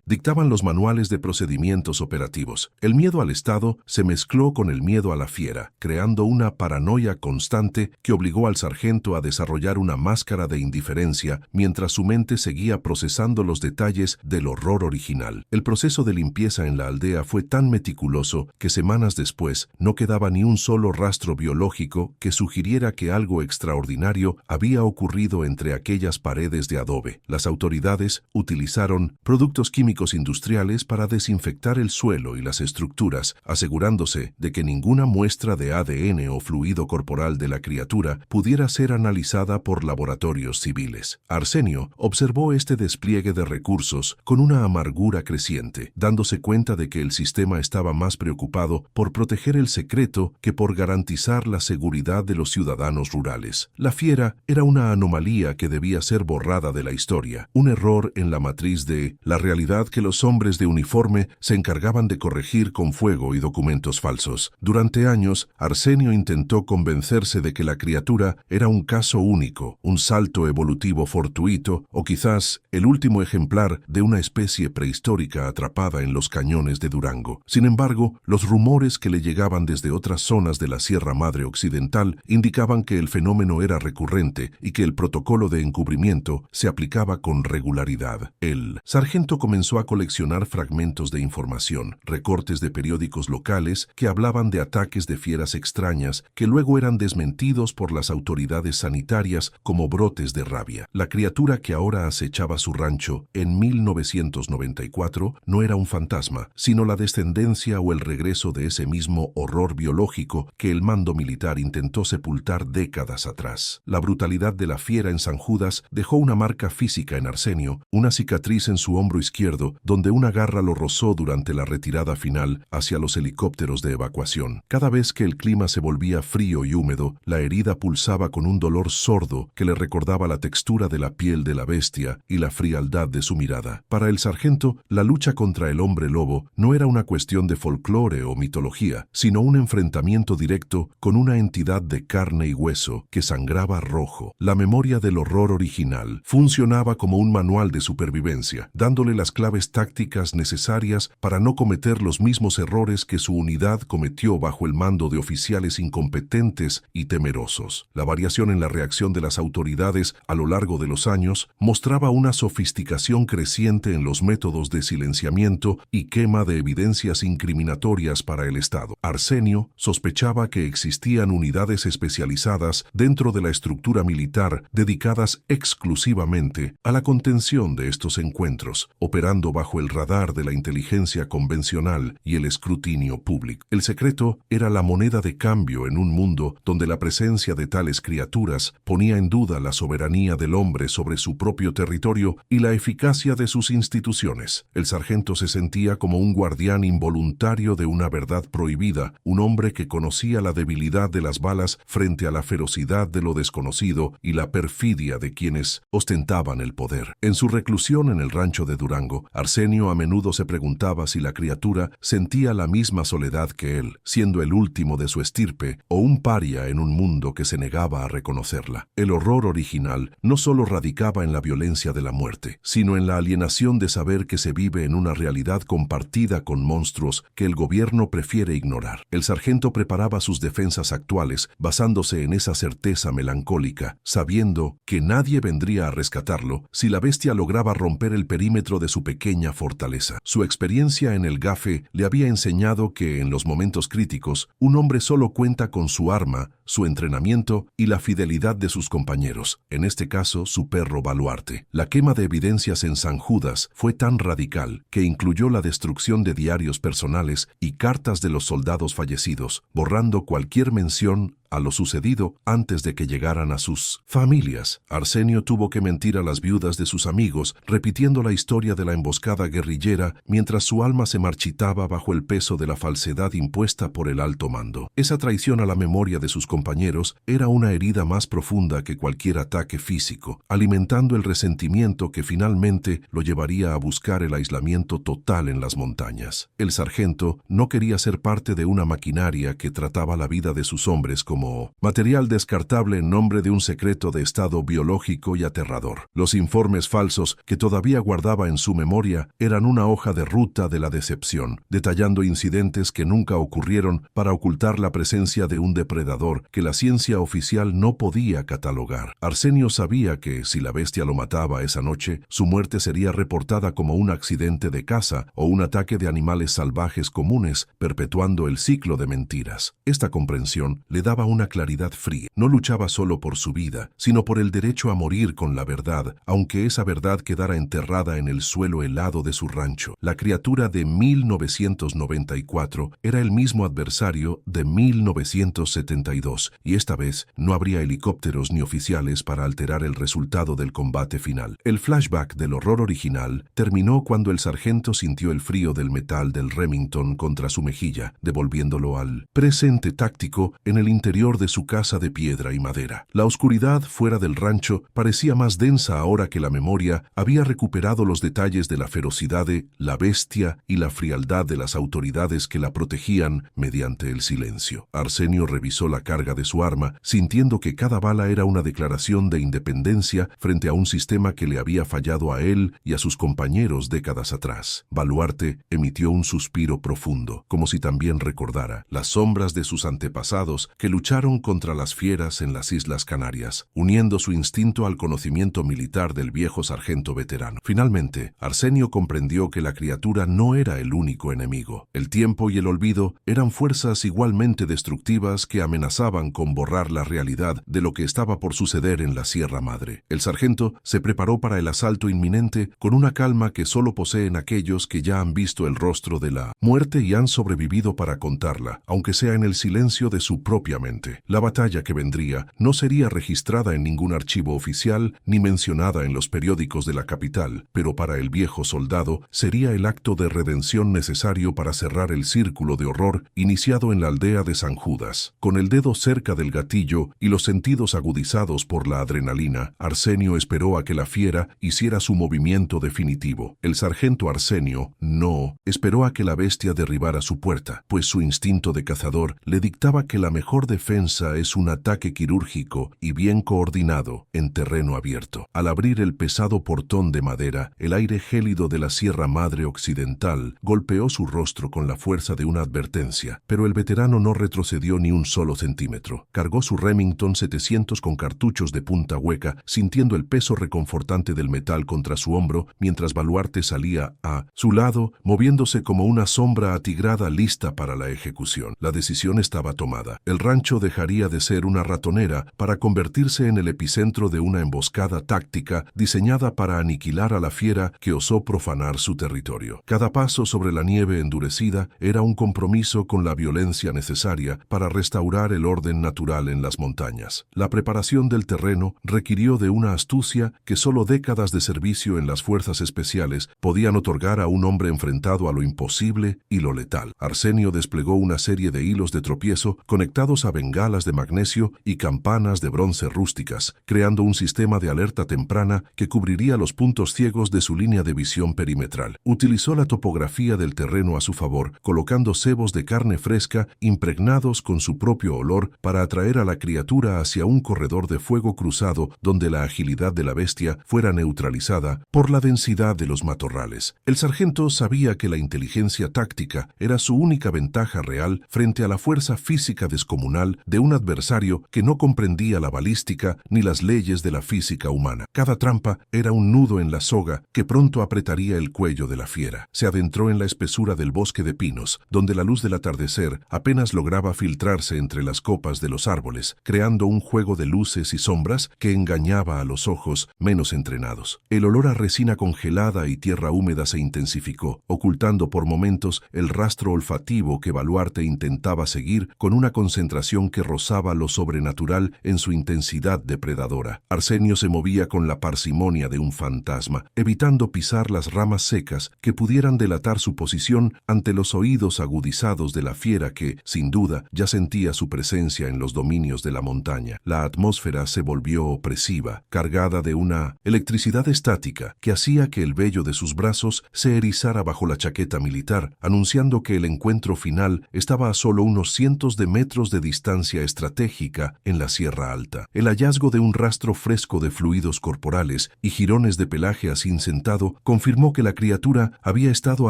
A: dictaban los manuales de procedimientos operativos. El miedo al Estado se mezcló con el miedo a la fiera, creando una paranoia constante que obligó al sargento a desarrollar una máscara de indiferencia mientras su mente seguía procesando los detalles del horror original. El proceso de limpieza en la aldea fue tan meticuloso que semanas después no quedaba ni un solo rastro biológico que sugiriera que algo extraordinario había ocurrido entre aquellas paredes de adobe. Las autoridades utilizaron productos químicos industriales para desinfectar el suelo y las estructuras, asegurándose de que ninguna muestra de ADN o fluido corporal de la criatura pudiera ser analizada por laboratorios civiles. Arsenio observó este despliegue de recursos con una amargura creciente, dándose cuenta de que el sistema estaba más preocupado por proteger el secreto que por garantizar la seguridad de los ciudadanos rurales. La fiera era una anomalía que debía ser borrada de la historia, un error en la matriz de la realidad que los hombres de uniforme se encargaban de corregir con fuego y documentos falsos. Durante años, Arsenio intentó convencerse de que la criatura era un caso único, un salto evolutivo fortuito o quizás el último ejemplar de una especie prehistórica atrapada en los cañones de Durango. Sin embargo, los rumores que le llegaban desde otras zonas de la Sierra Madre Occidental indicaban que el fenómeno era recurrente y que el protocolo de encubrimiento se aplicaba con regularidad. El sargento comenzó a coleccionar fragmentos de información, recortes de periódicos locales que hablaban de ataques de fieras extrañas que luego eran desmentidos por las autoridades sanitarias como brotes de rabia. La criatura que ahora acechaba su rancho en 1994 no era un fantasma, sino la descendencia o el regreso de ese mismo horror biológico que el mando militar intentó sepultar décadas atrás. La brutalidad de la fiera en San Judas dejó una marca física en Arsenio, una cicatriz en su hombro izquierdo donde una garra lo rozó durante la retirada final hacia los helicópteros de evacuación. Cada vez que el clima se volvía frío y húmedo, la herida pulsaba con un dolor sordo que le recordaba la textura de la piel de la bestia y la frialdad de su mirada. Para el sargento, la lucha contra el hombre lobo no era una cuestión de folclore o mitología, sino un enfrentamiento directo con una entidad de carne y hueso que sangraba rojo. La memoria del horror original funcionaba como un manual de supervivencia, dándole las claves tácticas necesarias para no cometer los mismos errores que su unidad cometió bajo el mando de oficiales incompetentes y temerosos. La variación en la reacción de las autoridades a lo largo de los años mostraba una sofisticación creciente en los métodos de silenciamiento y quema de evidencias incriminatorias para el Estado. Arsenio sospechaba que existían unidades especializadas dentro de la estructura militar dedicadas exclusivamente a la contención de estos encuentros, operando bajo el radar de la inteligencia convencional y el escrutinio público. El secreto era la moneda de cambio en un mundo donde la presencia de tales criaturas ponía en duda la soberanía del hombre sobre su propio territorio y la eficacia de sus instituciones. El sargento se sentía como un guardián involuntario de una verdad prohibida, un hombre que conocía la debilidad de las balas frente a la ferocidad de lo desconocido y la perfección perfidia de quienes ostentaban el poder. En su reclusión en el rancho de Durango, Arsenio a menudo se preguntaba si la criatura sentía la misma soledad que él, siendo el último de su estirpe o un paria en un mundo que se negaba a reconocerla. El horror original no solo radicaba en la violencia de la muerte, sino en la alienación de saber que se vive en una realidad compartida con monstruos que el gobierno prefiere ignorar. El sargento preparaba sus defensas actuales basándose en esa certeza melancólica, sabiendo que nadie vendría a rescatarlo si la bestia lograba romper el perímetro de su pequeña fortaleza. Su experiencia en el GAFE le había enseñado que en los momentos críticos, un hombre solo cuenta con su arma, su entrenamiento y la fidelidad de sus compañeros, en este caso su perro Baluarte. La quema de evidencias en San Judas fue tan radical que incluyó la destrucción de diarios personales y cartas de los soldados fallecidos, borrando cualquier mención a lo sucedido antes de que llegaran a sus familias. Arsenio tuvo que mentir a las viudas de sus amigos, repitiendo la historia de la emboscada guerrillera mientras su alma se marchitaba bajo el peso de la falsedad impuesta por el alto mando. Esa traición a la memoria de sus compañeros era una herida más profunda que cualquier ataque físico, alimentando el resentimiento que finalmente lo llevaría a buscar el aislamiento total en las montañas. El sargento no quería ser parte de una maquinaria que trataba la vida de sus hombres como material descartable en nombre de un secreto de estado biológico y aterrador. Los informes falsos que todavía guardaba en su memoria eran una hoja de ruta de la decepción, detallando incidentes que nunca ocurrieron para ocultar la presencia de un depredador que la ciencia oficial no podía catalogar. Arsenio sabía que, si la bestia lo mataba esa noche, su muerte sería reportada como un accidente de caza o un ataque de animales salvajes comunes, perpetuando el ciclo de mentiras. Esta comprensión le daba una claridad fría. No luchaba solo por su vida, sino por el derecho a morir con la verdad, aunque esa verdad quedara enterrada en el suelo helado de su rancho. La criatura de 1994 era el mismo adversario de 1972, y esta vez no habría helicópteros ni oficiales para alterar el resultado del combate final. El flashback del horror original terminó cuando el sargento sintió el frío del metal del Remington contra su mejilla, devolviéndolo al presente táctico en el interior de su casa de piedra y madera. La oscuridad fuera del rancho parecía más densa ahora que la memoria había recuperado los detalles de la ferocidad de la bestia y la frialdad de las autoridades que la protegían mediante el silencio. Arsenio revisó la carga de su arma, sintiendo que cada bala era una declaración de independencia frente a un sistema que le había fallado a él y a sus compañeros décadas atrás. Baluarte emitió un suspiro profundo, como si también recordara las sombras de sus antepasados que lucharon contra las fieras en las Islas Canarias, uniendo su instinto al conocimiento militar del viejo sargento veterano. Finalmente, Arsenio comprendió que la criatura no era el único enemigo. El tiempo y el olvido eran fuerzas igualmente destructivas que amenazaban con borrar la realidad de lo que estaba por suceder en la Sierra Madre. El sargento se preparó para el asalto inminente con una calma que solo poseen aquellos que ya han visto el rostro de la muerte y han sobrevivido para contarla, aunque sea en el silencio de su propia mente. La batalla que vendría no sería registrada en ningún archivo oficial ni mencionada en los periódicos de la capital, pero para el viejo soldado sería el acto de redención necesario para cerrar el círculo de horror iniciado en la aldea de San Judas. Con el dedo cerca del gatillo y los sentidos agudizados por la adrenalina, Arsenio esperó a que la fiera hiciera su movimiento definitivo. El sargento Arsenio no esperó a que la bestia derribara su puerta, pues su instinto de cazador le dictaba que la mejor defensa es un ataque quirúrgico y bien coordinado en terreno abierto. Al abrir el pesado portón de madera, el aire gélido de la Sierra Madre Occidental golpeó su rostro con la fuerza de una advertencia, pero el veterano no retrocedió ni un solo centímetro. Cargó su Remington 700 con cartuchos de punta hueca, sintiendo el peso reconfortante del metal contra su hombro, mientras Baluarte salía a su lado, moviéndose como una sombra atigrada lista para la ejecución. La decisión estaba tomada. El rancho dejaría de ser una ratonera para convertirse en el epicentro de una emboscada táctica diseñada para aniquilar a la fiera que osó profanar su territorio. Cada paso sobre la nieve endurecida era un compromiso con la violencia necesaria para restaurar el orden orden natural en las montañas. La preparación del terreno requirió de una astucia que solo décadas de servicio en las fuerzas especiales podían otorgar a un hombre enfrentado a lo imposible y lo letal. Arsenio desplegó una serie de hilos de tropiezo conectados a bengalas de magnesio y campanas de bronce rústicas, creando un sistema de alerta temprana que cubriría los puntos ciegos de su línea de visión perimetral. Utilizó la topografía del terreno a su favor, colocando cebos de carne fresca impregnados con su propio olor para atraer a la criatura hacia un corredor de fuego cruzado donde la agilidad de la bestia fuera neutralizada por la densidad de los matorrales. El sargento sabía que la inteligencia táctica era su única ventaja real frente a la fuerza física descomunal de un adversario que no comprendía la balística ni las leyes de la física humana. Cada trampa era un nudo en la soga que pronto apretaría el cuello de la fiera. Se adentró en la espesura del bosque de pinos, donde la luz del atardecer apenas lograba filtrarse entre las copas de los árboles, creando un juego de luces y sombras que engañaba a los ojos menos entrenados. El olor a resina congelada y tierra húmeda se intensificó, ocultando por momentos el rastro olfativo que Baluarte intentaba seguir con una concentración que rozaba lo sobrenatural en su intensidad depredadora. Arsenio se movía con la parsimonia de un fantasma, evitando pisar las ramas secas que pudieran delatar su posición ante los oídos agudizados de la fiera que, sin duda, ya sentía su presencia en los dominios de la montaña. La atmósfera se volvió opresiva, cargada de una electricidad estática que hacía que el vello de sus brazos se erizara bajo la chaqueta militar, anunciando que el encuentro final estaba a solo unos cientos de metros de distancia estratégica en la Sierra Alta. El hallazgo de un rastro fresco de fluidos corporales y jirones de pelaje acincentado confirmó que la criatura había estado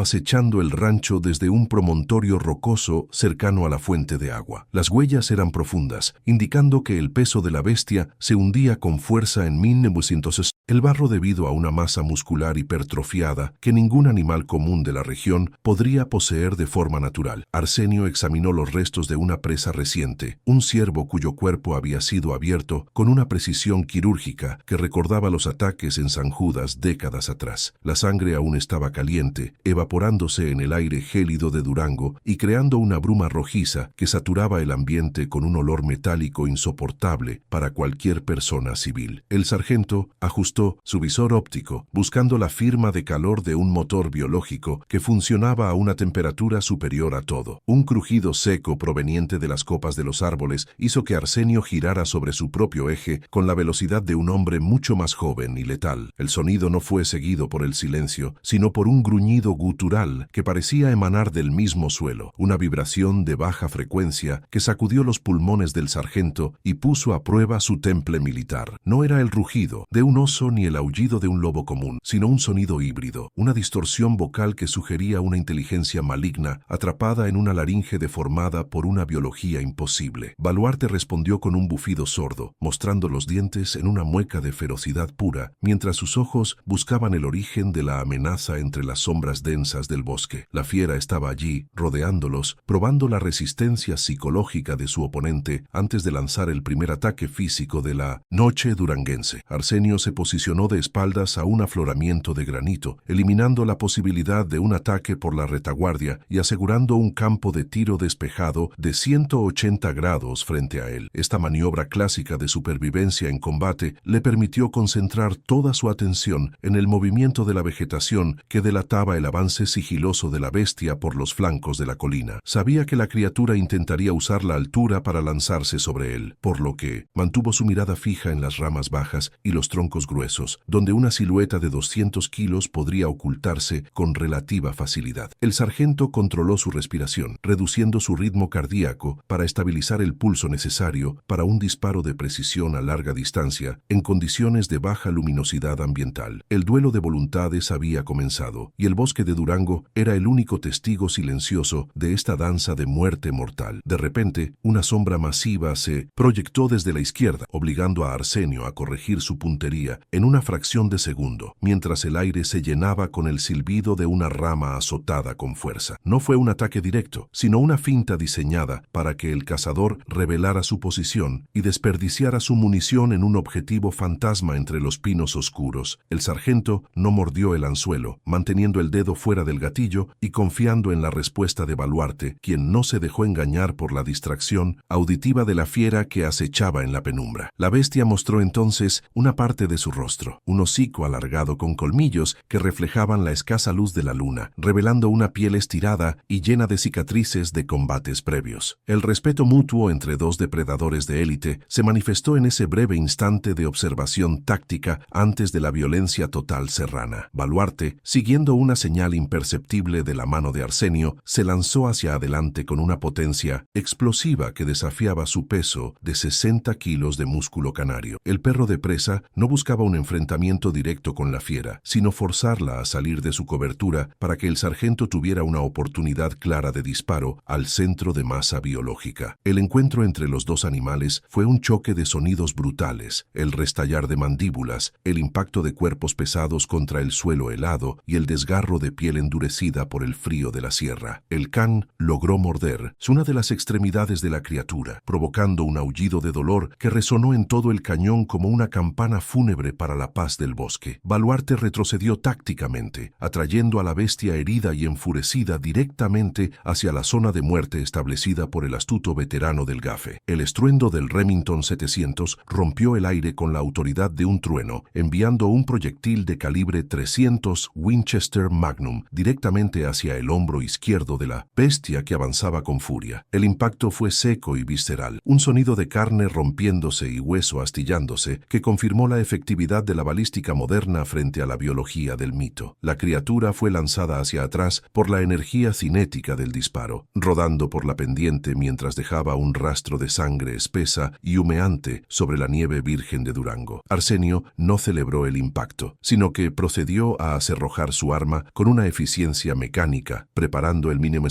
A: acechando el rancho desde un promontorio rocoso cercano a la fuente de agua. Las huellas eran profundas, indicando que el peso de la bestia se hundía con fuerza en 1960. El barro, debido a una masa muscular hipertrofiada que ningún animal común de la región podría poseer de forma natural. Arsenio examinó los restos de una presa reciente, un ciervo cuyo cuerpo había sido abierto con una precisión quirúrgica que recordaba los ataques en San Judas décadas atrás. La sangre aún estaba caliente, evaporándose en el aire gélido de Durango y creando una bruma rojiza que saturaba el ambiente con un olor metálico insoportable para cualquier persona civil. El sargento ajustó su visor óptico, buscando la firma de calor de un motor biológico que funcionaba a una temperatura superior a todo. Un crujido seco proveniente de las copas de los árboles hizo que Arsenio girara sobre su propio eje con la velocidad de un hombre mucho más joven y letal. El sonido no fue seguido por el silencio, sino por un gruñido gutural que parecía emanar del mismo suelo, una vibración de baja frecuencia que sacudió los pulmones del sargento y puso a prueba su temple militar. No era el rugido de un oso ni el aullido de un lobo común, sino un sonido híbrido, una distorsión vocal que sugería una inteligencia maligna atrapada en una laringe deformada por una biología imposible. Baluarte respondió con un bufido sordo, mostrando los dientes en una mueca de ferocidad pura, mientras sus ojos buscaban el origen de la amenaza entre las sombras densas del bosque. La fiera estaba allí, rodeándolos, probando la resistencia psicológica de su oponente antes de lanzar el primer ataque físico de la noche duranguense. Arsenio se posicionó de espaldas a un afloramiento de granito, eliminando la posibilidad de un ataque por la retaguardia y asegurando un campo de tiro despejado de 180 grados frente a él. Esta maniobra clásica de supervivencia en combate le permitió concentrar toda su atención en el movimiento de la vegetación que delataba el avance sigiloso de la bestia por los flancos de la colina. Sabía que la criatura intentaría usar la altura para lanzarse sobre él, por lo que mantuvo su mirada fija en las ramas bajas y los troncos gruesos, donde una silueta de 200 kilos podría ocultarse con relativa facilidad. El sargento controló su respiración, reduciendo su ritmo cardíaco para estabilizar el pulso necesario para un disparo de precisión a larga distancia en condiciones de baja luminosidad ambiental. El duelo de voluntades había comenzado, y el bosque de Durango era el único testigo silencioso de esta danza de muerte mortal. De repente, una sombra masiva se proyectó desde la izquierda, obligando a Arsenio a corregir su puntería en una fracción de segundo, mientras el aire se llenaba con el silbido de una rama azotada con fuerza. No fue un ataque directo, sino una finta diseñada para que el cazador revelara su posición y desperdiciara su munición en un objetivo fantasma entre los pinos oscuros. El sargento no mordió el anzuelo, manteniendo el dedo fuera del gatillo y confiando en la respuesta de Baluarte, quien no se dejó engañar por la distracción auditiva de la fiera que acechaba en la penumbra. La bestia mostró entonces una parte de su rostro, un hocico alargado con colmillos que reflejaban la escasa luz de la luna, revelando una piel estirada y llena de cicatrices de combates previos. El respeto mutuo entre dos depredadores de élite se manifestó en ese breve instante de observación táctica antes de la violencia total serrana. Baluarte, siguiendo una señal imperceptible de la mano de Arsenio, se lanzó hacia adelante con una potencia explosiva que desafiaba su peso de 60 kilos de músculo canario. El perro de presa no buscaba un enfrentamiento directo con la fiera, sino forzarla a salir de su cobertura para que el sargento tuviera una oportunidad clara de disparo al centro de masa biológica. El encuentro entre los dos animales fue un choque de sonidos brutales, el restallar de mandíbulas, el impacto de cuerpos pesados contra el suelo helado y el desgarro de piel endurecida por el frío de la sierra. El can logró morder una de las extremidades de la criatura, provocando un aullido de dolor que resonó en todo el cañón como una campana fúnebre para la paz del bosque. Baluarte retrocedió tácticamente, atrayendo a la bestia herida y enfurecida directamente hacia la zona de muerte establecida por el astuto veterano del Gafe. El estruendo del Remington 700 rompió el aire con la autoridad de un trueno, enviando un proyectil de calibre 300 Winchester Magnum directamente hacia el hombro izquierdo de la bestia que avanzaba con furia. El impacto fue seco y visceral, un sonido de carne rompiéndose y hueso astillándose que confirmó la efectividad de la balística moderna frente a la biología del mito. La criatura fue lanzada hacia atrás por la energía cinética del disparo, rodando por la pendiente mientras dejaba un rastro de sangre espesa y humeante sobre la nieve virgen de Durango. Arsenio no celebró el impacto, sino que procedió a acerrojar su arma con una eficiencia mecánica, preparando el mínimo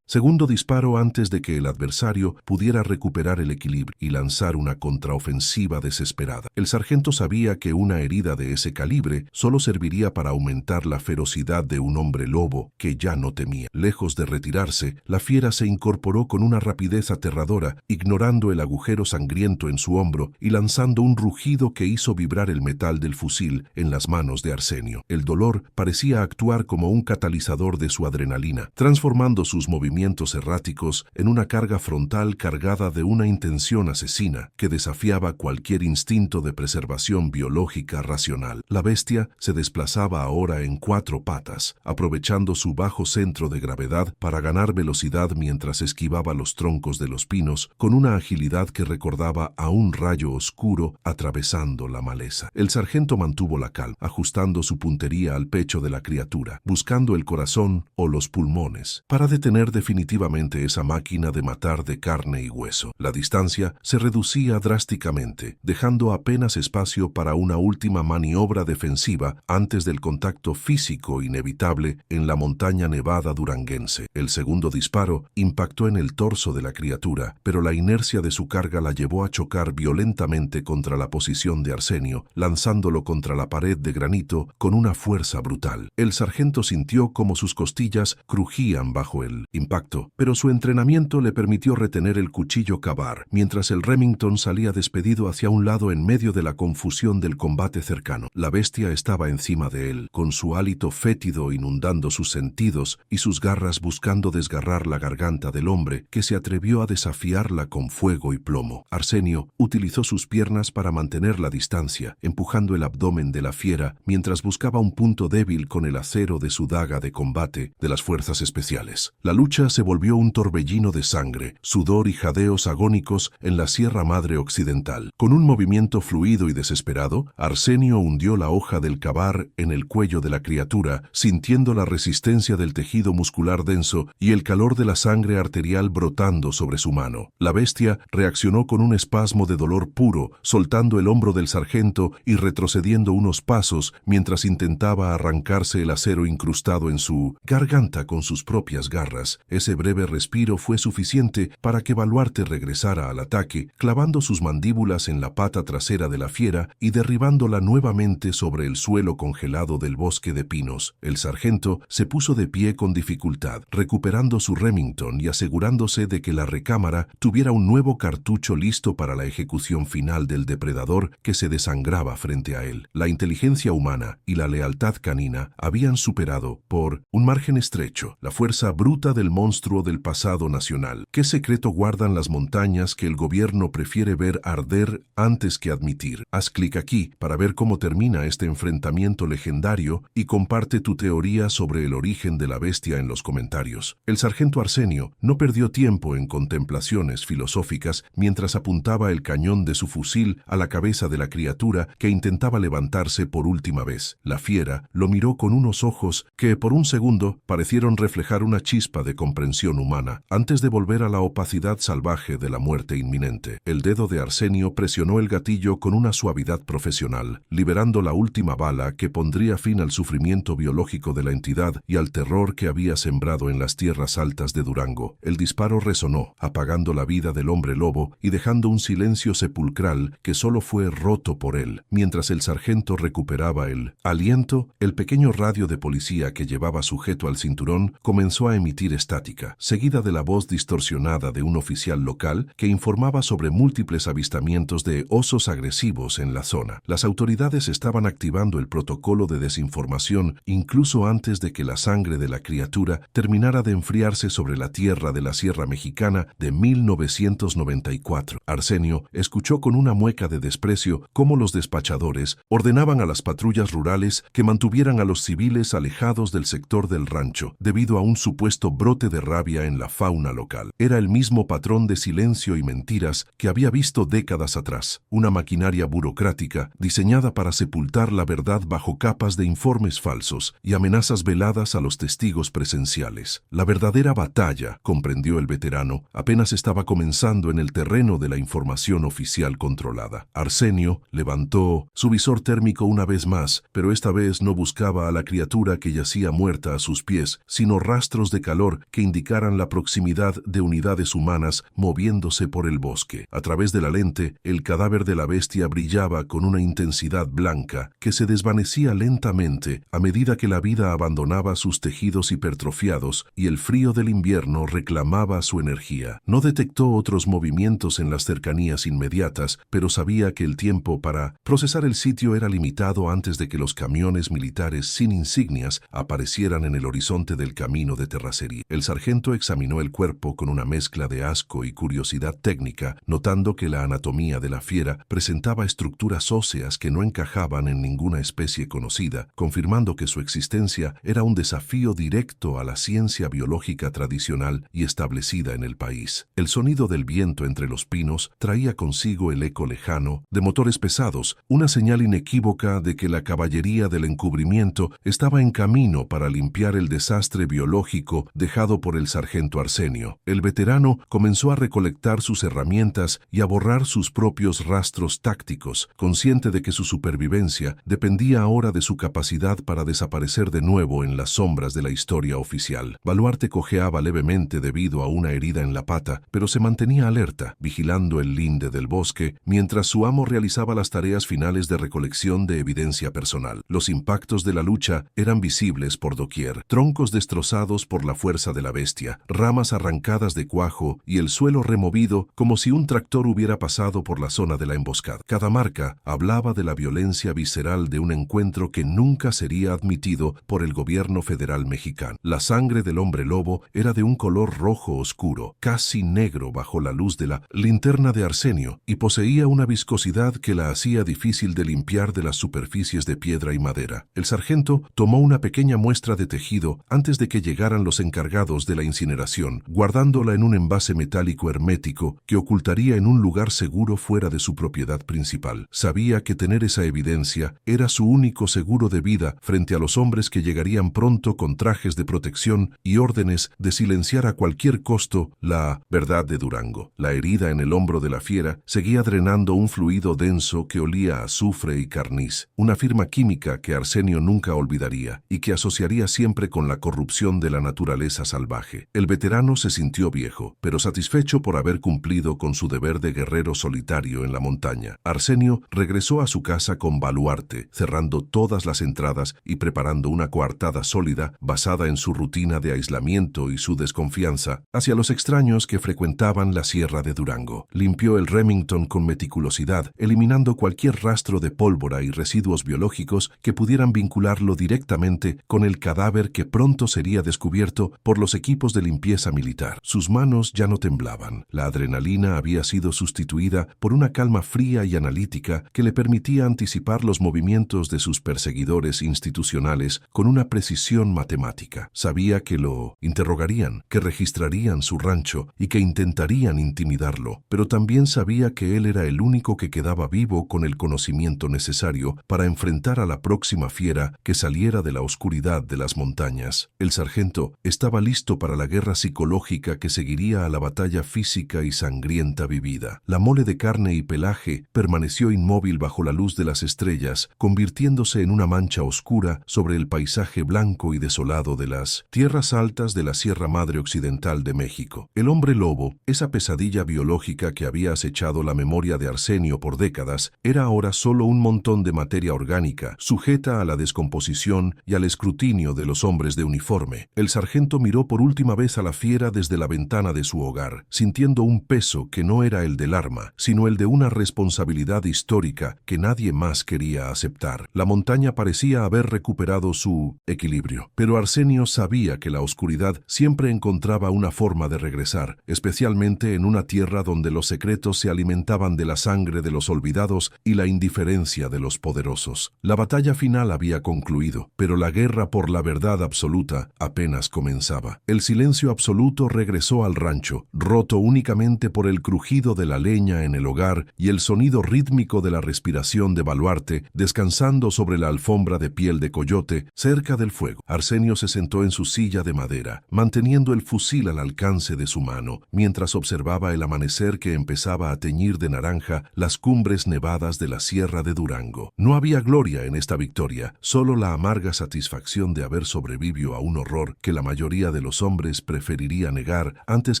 A: segundo disparo antes de que el adversario pudiera recuperar el equilibrio y lanzar una contraofensiva desesperada. El sargento sabía que una herida de ese calibre solo serviría para aumentar la ferocidad de un hombre lobo que ya no temía. Lejos de retirarse, la fiera se incorporó con una rapidez aterradora, ignorando el agujero sangriento en su hombro y lanzando un rugido que hizo vibrar el metal del fusil en las manos de Arsenio. El dolor parecía actuar como un catalizador de su adrenalina, transformando sus movimientos erráticos en una carga frontal cargada de una intención asesina que desafiaba cualquier instinto de preservación biológica racional. La bestia se desplazaba ahora en 4 patas, aprovechando su bajo centro de gravedad para ganar velocidad mientras esquivaba los troncos de los pinos con una agilidad que recordaba a un rayo oscuro atravesando la maleza. El sargento mantuvo la calma, ajustando su puntería al pecho de la criatura, buscando el corazón o los pulmones, para detener definitivamente esa máquina de matar de carne y hueso. La distancia se reducía drásticamente, dejando apenas espacio para una última maniobra defensiva antes del contacto físico inevitable en la montaña nevada duranguense. El segundo disparo impactó en el torso de la criatura, pero la inercia de su carga la llevó a chocar violentamente contra la posición de Arsenio, lanzándolo contra la pared de granito con una fuerza brutal. El sargento sintió como sus costillas crujían bajo el impacto, pero su entrenamiento le permitió retener el cuchillo cavar, mientras el Remington salía despedido hacia un lado en medio de la confusión del combate cercano. La bestia estaba encima de él, con su hálito fétido inundando sus sentidos y sus garras buscando desgarrar la garganta del hombre que se atrevió a desafiarla con fuego y plomo. Arsenio utilizó sus piernas para mantener la distancia, empujando el abdomen de la fiera mientras buscaba un punto débil con el acero de su daga de combate de las fuerzas especiales. La lucha se volvió un torbellino de sangre, sudor y jadeos agónicos en la Sierra Madre Occidental. Con un movimiento fluido y desesperado, Arsenio hundió la hoja del cavar en el cuello de la criatura, sintiendo la resistencia del tejido muscular denso y el calor de la sangre arterial brotando sobre su mano. La bestia reaccionó con un espasmo de dolor puro, soltando el hombro del sargento y retrocediendo unos pasos mientras intentaba arrancarse el acero incrustado en su garganta con sus propias garras. Ese breve respiro fue suficiente para que Baluarte regresara al ataque, clavando sus mandíbulas en la pata trasera de la fiera y derribándola nuevamente sobre el suelo congelado del bosque de pinos. El sargento se puso de pie con dificultad, recuperando su Remington y asegurándose de que la recámara tuviera un nuevo cartucho listo para la ejecución final del depredador que se desangraba frente a él. La inteligencia humana y la lealtad canina habían superado, por un margen estrecho, la fuerza bruta del monstruo del pasado nacional. ¿Qué secreto secreto guardan las montañas que el gobierno prefiere ver arder antes que admitir. Haz clic aquí para ver cómo termina este enfrentamiento legendario y comparte tu teoría sobre el origen de la bestia en los comentarios. El sargento Arsenio no perdió tiempo en contemplaciones filosóficas mientras apuntaba el cañón de su fusil a la cabeza de la criatura que intentaba levantarse por última vez. La fiera lo miró con unos ojos que por un segundo parecieron reflejar una chispa de comprensión humana, antes de volver a la opacidad salvaje de la muerte inminente. El dedo de Arsenio presionó el gatillo con una suavidad profesional, liberando la última bala que pondría fin al sufrimiento biológico de la entidad y al terror que había sembrado en las tierras altas de Durango. El disparo resonó, apagando la vida del hombre lobo y dejando un silencio sepulcral que solo fue roto por él. Mientras el sargento recuperaba el aliento, el pequeño radio de policía que llevaba sujeto al cinturón comenzó a emitir estática, seguida de la voz distorsionada de un oficial local que informaba sobre múltiples avistamientos de osos agresivos en la zona. Las autoridades estaban activando el protocolo de desinformación incluso antes de que la sangre de la criatura terminara de enfriarse sobre la tierra de la Sierra Mexicana de 1994. Arsenio escuchó con una mueca de desprecio cómo los despachadores ordenaban a las patrullas rurales que mantuvieran a los civiles alejados del sector del rancho debido a un supuesto brote de rabia en la fauna local. Era el mismo patrón de silencio y mentiras que había visto décadas atrás, una maquinaria burocrática diseñada para sepultar la verdad bajo capas de informes falsos y amenazas veladas a los testigos presenciales. La verdadera batalla, comprendió el veterano, apenas estaba comenzando en el terreno de la información oficial controlada. Arsenio levantó su visor térmico una vez más, pero esta vez no buscaba a la criatura que yacía muerta a sus pies, sino rastros de calor que indicaran la proximidad de unidades humanas moviéndose por el bosque. A través de la lente, el cadáver de la bestia brillaba con una intensidad blanca que se desvanecía lentamente a medida que la vida abandonaba sus tejidos hipertrofiados y el frío del invierno reclamaba su energía. No detectó otros movimientos en las cercanías inmediatas, pero sabía que el tiempo para procesar el sitio era limitado antes de que los camiones militares sin insignias aparecieran en el horizonte del camino de terracería. El sargento examinó el cuerpo con una mezcla de asco y curiosidad técnica, notando que la anatomía de la fiera presentaba estructuras óseas que no encajaban en ninguna especie conocida, confirmando que su existencia era un desafío directo a la ciencia biológica tradicional y establecida en el país. El sonido del viento entre los pinos traía consigo el eco lejano de motores pesados, una señal inequívoca de que la caballería del encubrimiento estaba en camino para limpiar el desastre biológico dejado por el sargento Arsenio. El veterano comenzó a recolectar sus herramientas y a borrar sus propios rastros tácticos, consciente de que su supervivencia dependía ahora de su capacidad para desaparecer de nuevo en las sombras de la historia oficial. Baluarte cojeaba levemente debido a una herida en la pata, pero se mantenía alerta, vigilando el linde del bosque, mientras su amo realizaba las tareas finales de recolección de evidencia personal. Los impactos de la lucha eran visibles por doquier, troncos destrozados por la fuerza de la bestia, ramas arrancadas de cuajo y el suelo removido como si un tractor hubiera pasado por la zona de la emboscada. Cada marca hablaba de la violencia visceral de un encuentro que nunca sería admitido por el gobierno federal mexicano. La sangre del hombre lobo era de un color rojo oscuro, casi negro bajo la luz de la linterna de Arsenio, y poseía una viscosidad que la hacía difícil de limpiar de las superficies de piedra y madera. El sargento tomó una pequeña muestra de tejido antes de que llegaran los encargados de la incineración, guardándola en un envase metálico hermético que ocultaría en un lugar seguro fuera de su propiedad principal. Sabía que tener esa evidencia era su único seguro de vida frente a los hombres que llegarían pronto con trajes de protección y órdenes de silenciar a cualquier costo la verdad de Durango. La herida en el hombro de la fiera seguía drenando un fluido denso que olía a azufre y carniz, una firma química que Arsenio nunca olvidaría y que asociaría siempre con la corrupción de la naturaleza salvaje. El veterano se sintió viejo, pero satisfecho por haber cumplido con su deber de guerrero solitario en la montaña. Arsenio regresó a su casa con Baluarte, cerrando todas las entradas y preparando una coartada sólida basada en su rutina de aislamiento y su desconfianza hacia los extraños que frecuentaban la Sierra de Durango. Limpió el Remington con meticulosidad, eliminando cualquier rastro de pólvora y residuos biológicos que pudieran vincularlo directamente con el cadáver que pronto sería descubierto por los equipos de limpieza militar. Sus manos manos ya no temblaban. La adrenalina había sido sustituida por una calma fría y analítica que le permitía anticipar los movimientos de sus perseguidores institucionales con una precisión matemática. Sabía que lo interrogarían, que registrarían su rancho y que intentarían intimidarlo, pero también sabía que él era el único que quedaba vivo con el conocimiento necesario para enfrentar a la próxima fiera que saliera de la oscuridad de las montañas. El sargento estaba listo para la guerra psicológica que seguiría a la batalla física y sangrienta vivida. La mole de carne y pelaje permaneció inmóvil bajo la luz de las estrellas, convirtiéndose en una mancha oscura sobre el paisaje blanco y desolado de las tierras altas de la Sierra Madre Occidental de México. El hombre lobo, esa pesadilla biológica que había acechado la memoria de Arsenio por décadas, era ahora solo un montón de materia orgánica, sujeta a la descomposición y al escrutinio de los hombres de uniforme. El sargento miró por última vez a la fiera desde la ventana de su hogar, sintiendo un peso que no era el del arma, sino el de una responsabilidad histórica que nadie más quería aceptar. La montaña parecía haber recuperado su equilibrio, pero Arsenio sabía que la oscuridad siempre encontraba una forma de regresar, especialmente en una tierra donde los secretos se alimentaban de la sangre de los olvidados y la indiferencia de los poderosos. La batalla final había concluido, pero la guerra por la verdad absoluta apenas comenzaba. El silencio absoluto regresó al rancho, roto únicamente por el crujido de la leña en el hogar y el sonido rítmico de la respiración de Baluarte descansando sobre la alfombra de piel de coyote cerca del fuego. Arsenio se sentó en su silla de madera, manteniendo el fusil al alcance de su mano, mientras observaba el amanecer que empezaba a teñir de naranja las cumbres nevadas de la Sierra de Durango. No había gloria en esta victoria, solo la amarga satisfacción de haber sobrevivido a un horror que la mayoría de los hombres preferiría negar antes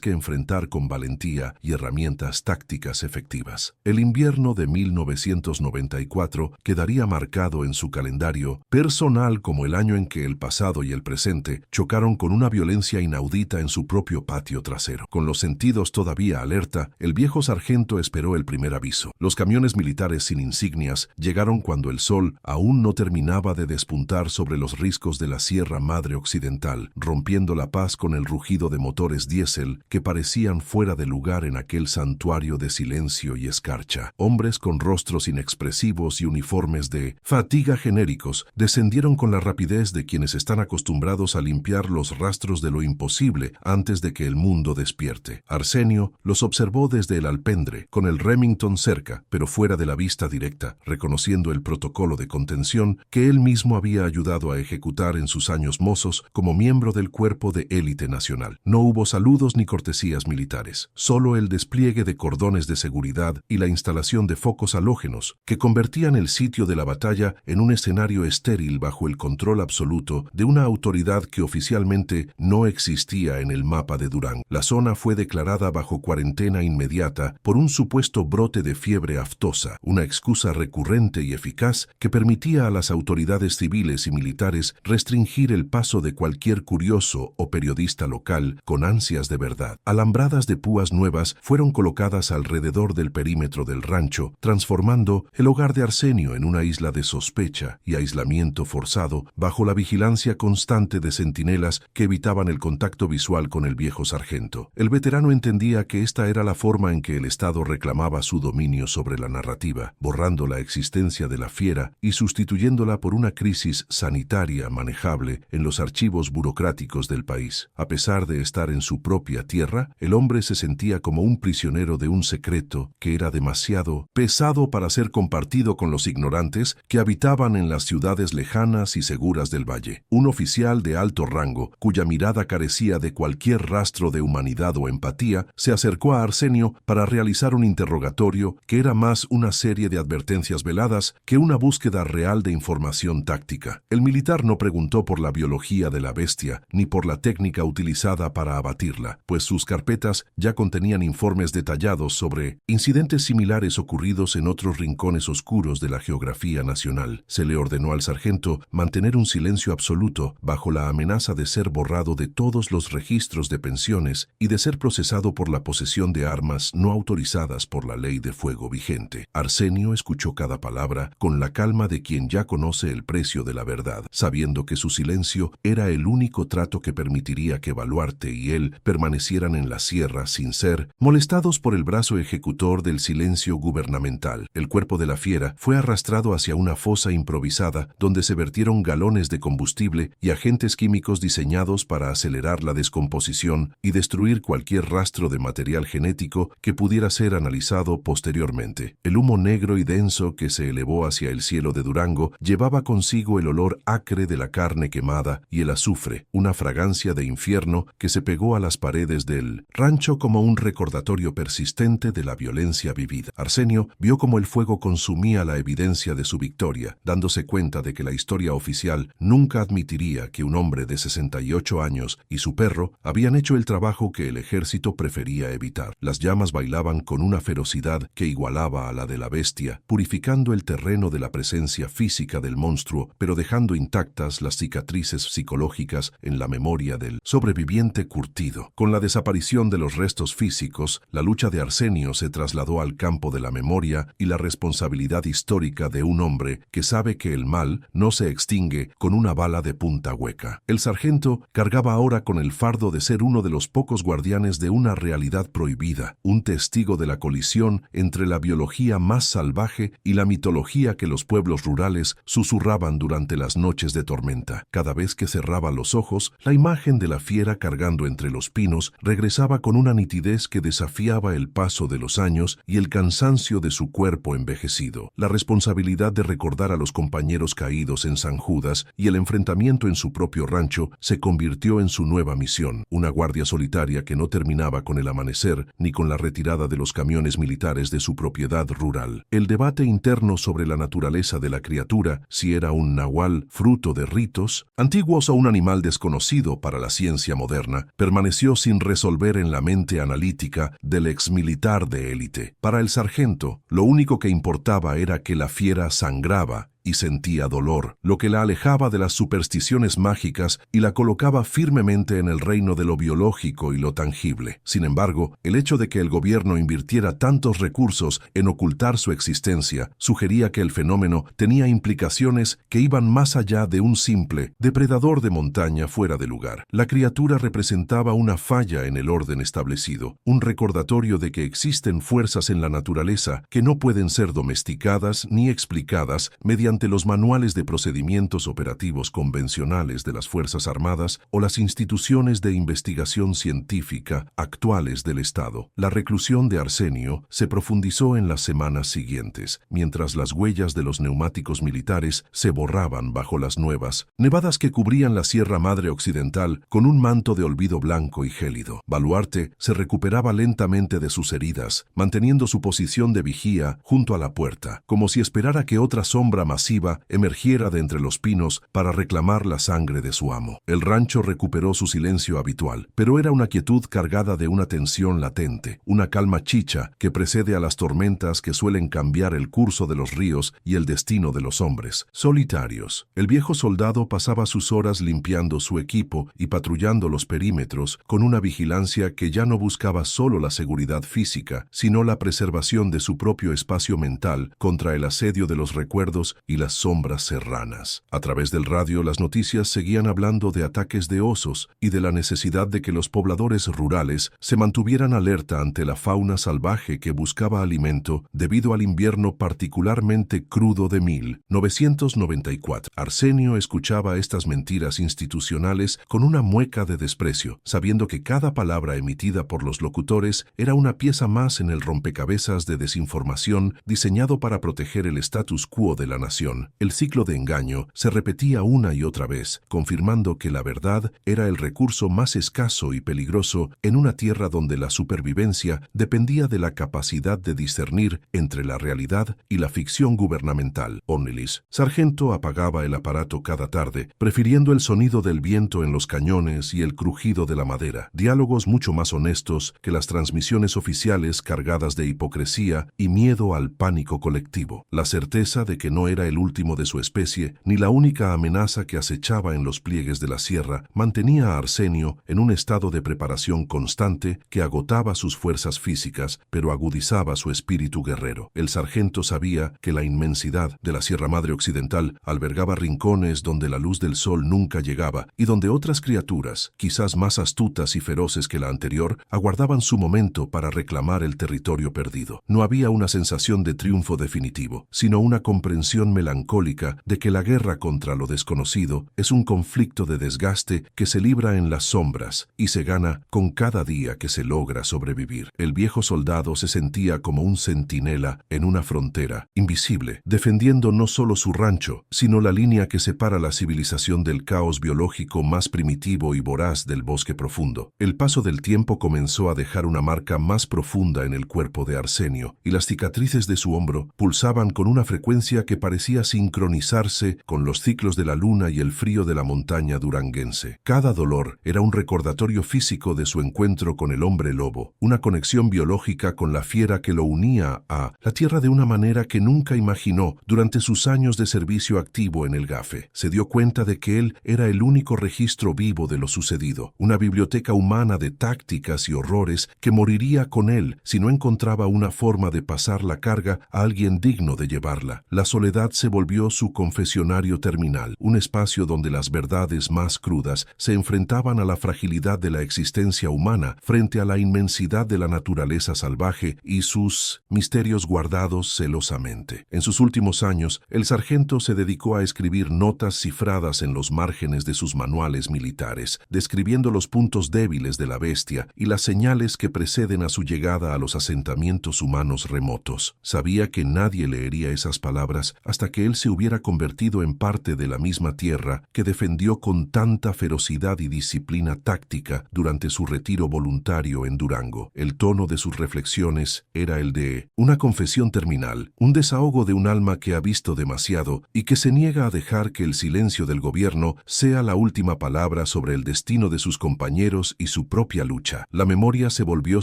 A: que enfrentar con valentía y herramientas tácticas efectivas. El invierno de 1994 quedaría marcado en su calendario personal como el año en que el pasado y el presente chocaron con una violencia inaudita en su propio patio trasero. Con los sentidos todavía alerta, el viejo sargento esperó el primer aviso. Los camiones militares sin insignias llegaron cuando el sol aún no terminaba de despuntar sobre los riscos de la Sierra Madre Occidental, rompiendo la paz con el rugido de motores diésel que parecían fuera de lugar en aquel santuario de silencio y escarcha. Hombres con rostros inexpresivos y uniformes de fatiga genéricos descendieron con la rapidez de quienes están acostumbrados a limpiar los rastros de lo imposible antes de que el mundo despierte. Arsenio los observó desde el alpendre, con el Remington cerca, pero fuera de la vista directa, reconociendo el protocolo de contención que él mismo había ayudado a ejecutar en sus años mozos como miembro del cuerpo de élite nacional. No hubo saludos ni cortesías militares, solo el despliegue de cordones de seguridad y la instalación de focos halógenos que convertían el sitio de la batalla en un escenario estéril bajo el control absoluto de una autoridad que oficialmente no existía en el mapa de Durango. La zona fue declarada bajo cuarentena inmediata por un supuesto brote de fiebre aftosa, una excusa recurrente y eficaz que permitía a las autoridades civiles y militares restringir el paso de cualquier curioso o periodista local con ansias de verdad. Alambradas de púas nuevas fueron colocadas alrededor del perímetro del rancho, transformando el hogar de Arsenio en una isla de sospecha y aislamiento forzado bajo la vigilancia constante de centinelas que evitaban el contacto visual con el viejo sargento. El veterano entendía que esta era la forma en que el Estado reclamaba su dominio sobre la narrativa, borrando la existencia de la fiera y sustituyéndola por una crisis sanitaria manejable en los archivos burocráticos del país. A pesar de estar en su propia tierra, el hombre se sentía como un prisionero de un secreto que era demasiado pesado para ser compartido con los ignorantes que habitaban en las ciudades lejanas y seguras del valle. Un oficial de alto rango, cuya mirada carecía de cualquier rastro de humanidad o empatía, se acercó a Arsenio para realizar un interrogatorio que era más una serie de advertencias veladas que una búsqueda real de información táctica. El militar no preguntó por la biología de la bestia ni por la técnica utilizada para abatirla, pues sus carpetas ya contenían informes detallados sobre incidentes similares ocurridos en otros rincones oscuros de la geografía nacional. Se le ordenó al sargento mantener un silencio absoluto bajo la amenaza de ser borrado de todos los registros de pensiones y de ser procesado por la posesión de armas no autorizadas por la ley de fuego vigente. Arsenio escuchó cada palabra con la calma de quien ya conoce el precio de la verdad, sabiendo que su silencio era el único trato que permitiría que Baluarte y él permanecieran mantuvieran en la sierra sin ser molestados por el brazo ejecutor del silencio gubernamental. El cuerpo de la fiera fue arrastrado hacia una fosa improvisada donde se vertieron galones de combustible y agentes químicos diseñados para acelerar la descomposición y destruir cualquier rastro de material genético que pudiera ser analizado posteriormente. El humo negro y denso que se elevó hacia el cielo de Durango llevaba consigo el olor acre de la carne quemada y el azufre, una fragancia de infierno que se pegó a las paredes del rancho como un recordatorio persistente de la violencia vivida. Arsenio vio cómo el fuego consumía la evidencia de su victoria, dándose cuenta de que la historia oficial nunca admitiría que un hombre de 68 años y su perro habían hecho el trabajo que el ejército prefería evitar. Las llamas bailaban con una ferocidad que igualaba a la de la bestia, purificando el terreno de la presencia física del monstruo, pero dejando intactas las cicatrices psicológicas en la memoria del sobreviviente curtido. Con la desaparición de los restos físicos, la lucha de Arsenio se trasladó al campo de la memoria y la responsabilidad histórica de un hombre que sabe que el mal no se extingue con una bala de punta hueca. El sargento cargaba ahora con el fardo de ser uno de los pocos guardianes de una realidad prohibida, un testigo de la colisión entre la biología más salvaje y la mitología que los pueblos rurales susurraban durante las noches de tormenta. Cada vez que cerraba los ojos, la imagen de la fiera cargando entre los pinos regresaba con una nitidez que desafiaba el paso de los años y el cansancio de su cuerpo envejecido. La responsabilidad de recordar a los compañeros caídos en San Judas y el enfrentamiento en su propio rancho se convirtió en su nueva misión, una guardia solitaria que no terminaba con el amanecer ni con la retirada de los camiones militares de su propiedad rural. El debate interno sobre la naturaleza de la criatura, si era un nahual fruto de ritos antiguos o un animal desconocido para la ciencia moderna, permaneció sin resolver en la mente analítica del exmilitar de élite. Para el sargento, lo único que importaba era que la fiera sangraba y sentía dolor, lo que la alejaba de las supersticiones mágicas y la colocaba firmemente en el reino de lo biológico y lo tangible. Sin embargo, el hecho de que el gobierno invirtiera tantos recursos en ocultar su existencia sugería que el fenómeno tenía implicaciones que iban más allá de un simple depredador de montaña fuera de lugar. La criatura representaba una falla en el orden establecido, un recordatorio de que existen fuerzas en la naturaleza que no pueden ser domesticadas ni explicadas mediante los manuales de procedimientos operativos convencionales de las Fuerzas Armadas o las instituciones de investigación científica actuales del Estado. La reclusión de Arsenio se profundizó en las semanas siguientes, mientras las huellas de los neumáticos militares se borraban bajo las nuevas nevadas que cubrían la Sierra Madre Occidental con un manto de olvido blanco y gélido. Baluarte se recuperaba lentamente de sus heridas, manteniendo su posición de vigía junto a la puerta, como si esperara que otra sombra masiva emergiera de entre los pinos para reclamar la sangre de su amo. El rancho recuperó su silencio habitual, pero era una quietud cargada de una tensión latente, una calma chicha que precede a las tormentas que suelen cambiar el curso de los ríos y el destino de los hombres. Solitarios. El viejo soldado pasaba sus horas limpiando su equipo y patrullando los perímetros con una vigilancia que ya no buscaba solo la seguridad física, sino la preservación de su propio espacio mental contra el asedio de los recuerdos y las sombras serranas. A través del radio, las noticias seguían hablando de ataques de osos y de la necesidad de que los pobladores rurales se mantuvieran alerta ante la fauna salvaje que buscaba alimento debido al invierno particularmente crudo de 1994. Arsenio escuchaba estas mentiras institucionales con una mueca de desprecio, sabiendo que cada palabra emitida por los locutores era una pieza más en el rompecabezas de desinformación diseñado para proteger el status quo de la nación. El ciclo de engaño se repetía una y otra vez, confirmando que la verdad era el recurso más escaso y peligroso en una tierra donde la supervivencia dependía de la capacidad de discernir entre la realidad y la ficción gubernamental. Ornelis, sargento, apagaba el aparato cada tarde, prefiriendo el sonido del viento en los cañones y el crujido de la madera. Diálogos mucho más honestos que las transmisiones oficiales cargadas de hipocresía y miedo al pánico colectivo. La certeza de que no era el último de su especie, ni la única amenaza que acechaba en los pliegues de la sierra, mantenía a Arsenio en un estado de preparación constante que agotaba sus fuerzas físicas, pero agudizaba su espíritu guerrero. El sargento sabía que la inmensidad de la Sierra Madre Occidental albergaba rincones donde la luz del sol nunca llegaba y donde otras criaturas, quizás más astutas y feroces que la anterior, aguardaban su momento para reclamar el territorio perdido. No había una sensación de triunfo definitivo, sino una comprensión melancólica de que la guerra contra lo desconocido es un conflicto de desgaste que se libra en las sombras y se gana con cada día que se logra sobrevivir. El viejo soldado se sentía como un centinela en una frontera invisible, defendiendo no solo su rancho, sino la línea que separa la civilización del caos biológico más primitivo y voraz del bosque profundo. El paso del tiempo comenzó a dejar una marca más profunda en el cuerpo de Arsenio, y las cicatrices de su hombro pulsaban con una frecuencia que parecía sincronizarse con los ciclos de la luna y el frío de la montaña duranguense. Cada dolor era un recordatorio físico de su encuentro con el hombre lobo, una conexión biológica con la fiera que lo unía a la tierra de una manera que nunca imaginó durante sus años de servicio activo en el GAFE. Se dio cuenta de que él era el único registro vivo de lo sucedido, una biblioteca humana de tácticas y horrores que moriría con él si no encontraba una forma de pasar la carga a alguien digno de llevarla. La soledad se volvió su confesionario terminal, un espacio donde las verdades más crudas se enfrentaban a la fragilidad de la existencia humana frente a la inmensidad de la naturaleza salvaje y sus misterios guardados celosamente. En sus últimos años, el sargento se dedicó a escribir notas cifradas en los márgenes de sus manuales militares, describiendo los puntos débiles de la bestia y las señales que preceden a su llegada a los asentamientos humanos remotos. Sabía que nadie leería esas palabras hasta que él se hubiera convertido en parte de la misma tierra que defendió con tanta ferocidad y disciplina táctica durante su retiro voluntario en Durango. El tono de sus reflexiones era el de una confesión terminal, un desahogo de un alma que ha visto demasiado y que se niega a dejar que el silencio del gobierno sea la última palabra sobre el destino de sus compañeros y su propia lucha. La memoria se volvió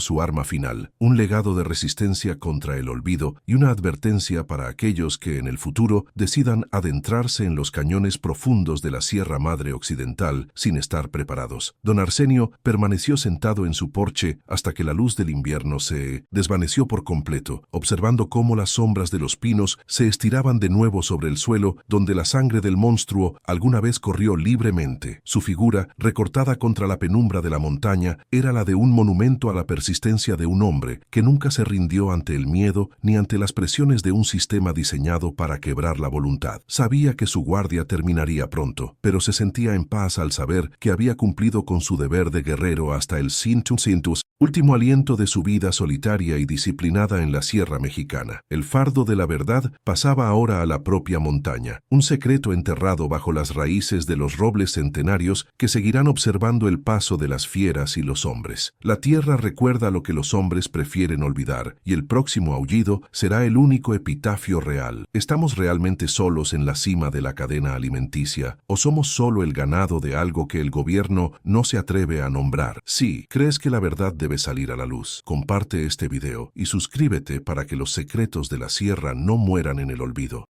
A: su arma final, un legado de resistencia contra el olvido y una advertencia para aquellos que en el futuro decidan adentrarse en los cañones profundos de la Sierra Madre Occidental sin estar preparados. Don Arsenio permaneció sentado en su porche hasta que la luz del invierno se desvaneció por completo, observando cómo las sombras de los pinos se estiraban de nuevo sobre el suelo donde la sangre del monstruo alguna vez corrió libremente. Su figura, recortada contra la penumbra de la montaña, era la de un monumento a la persistencia de un hombre que nunca se rindió ante el miedo ni ante las presiones de un sistema diseñado para quebrar la voluntad. Sabía que su guardia terminaría pronto, pero se sentía en paz al saber que había cumplido con su deber de guerrero hasta el cintus, último aliento de su vida solitaria y disciplinada en la Sierra Mexicana. El fardo de la verdad pasaba ahora a la propia montaña, un secreto enterrado bajo las raíces de los robles centenarios que seguirán observando el paso de las fieras y los hombres. La tierra recuerda lo que los hombres prefieren olvidar, y el próximo aullido será el único epitafio real. ¿Estamos realmente solos en la cima de la cadena alimenticia? ¿O somos solo el ganado de algo que el gobierno no se atreve a nombrar? Sí, ¿crees que la verdad debe salir a la luz? Comparte este video y suscríbete para que los secretos de la sierra no mueran en el olvido.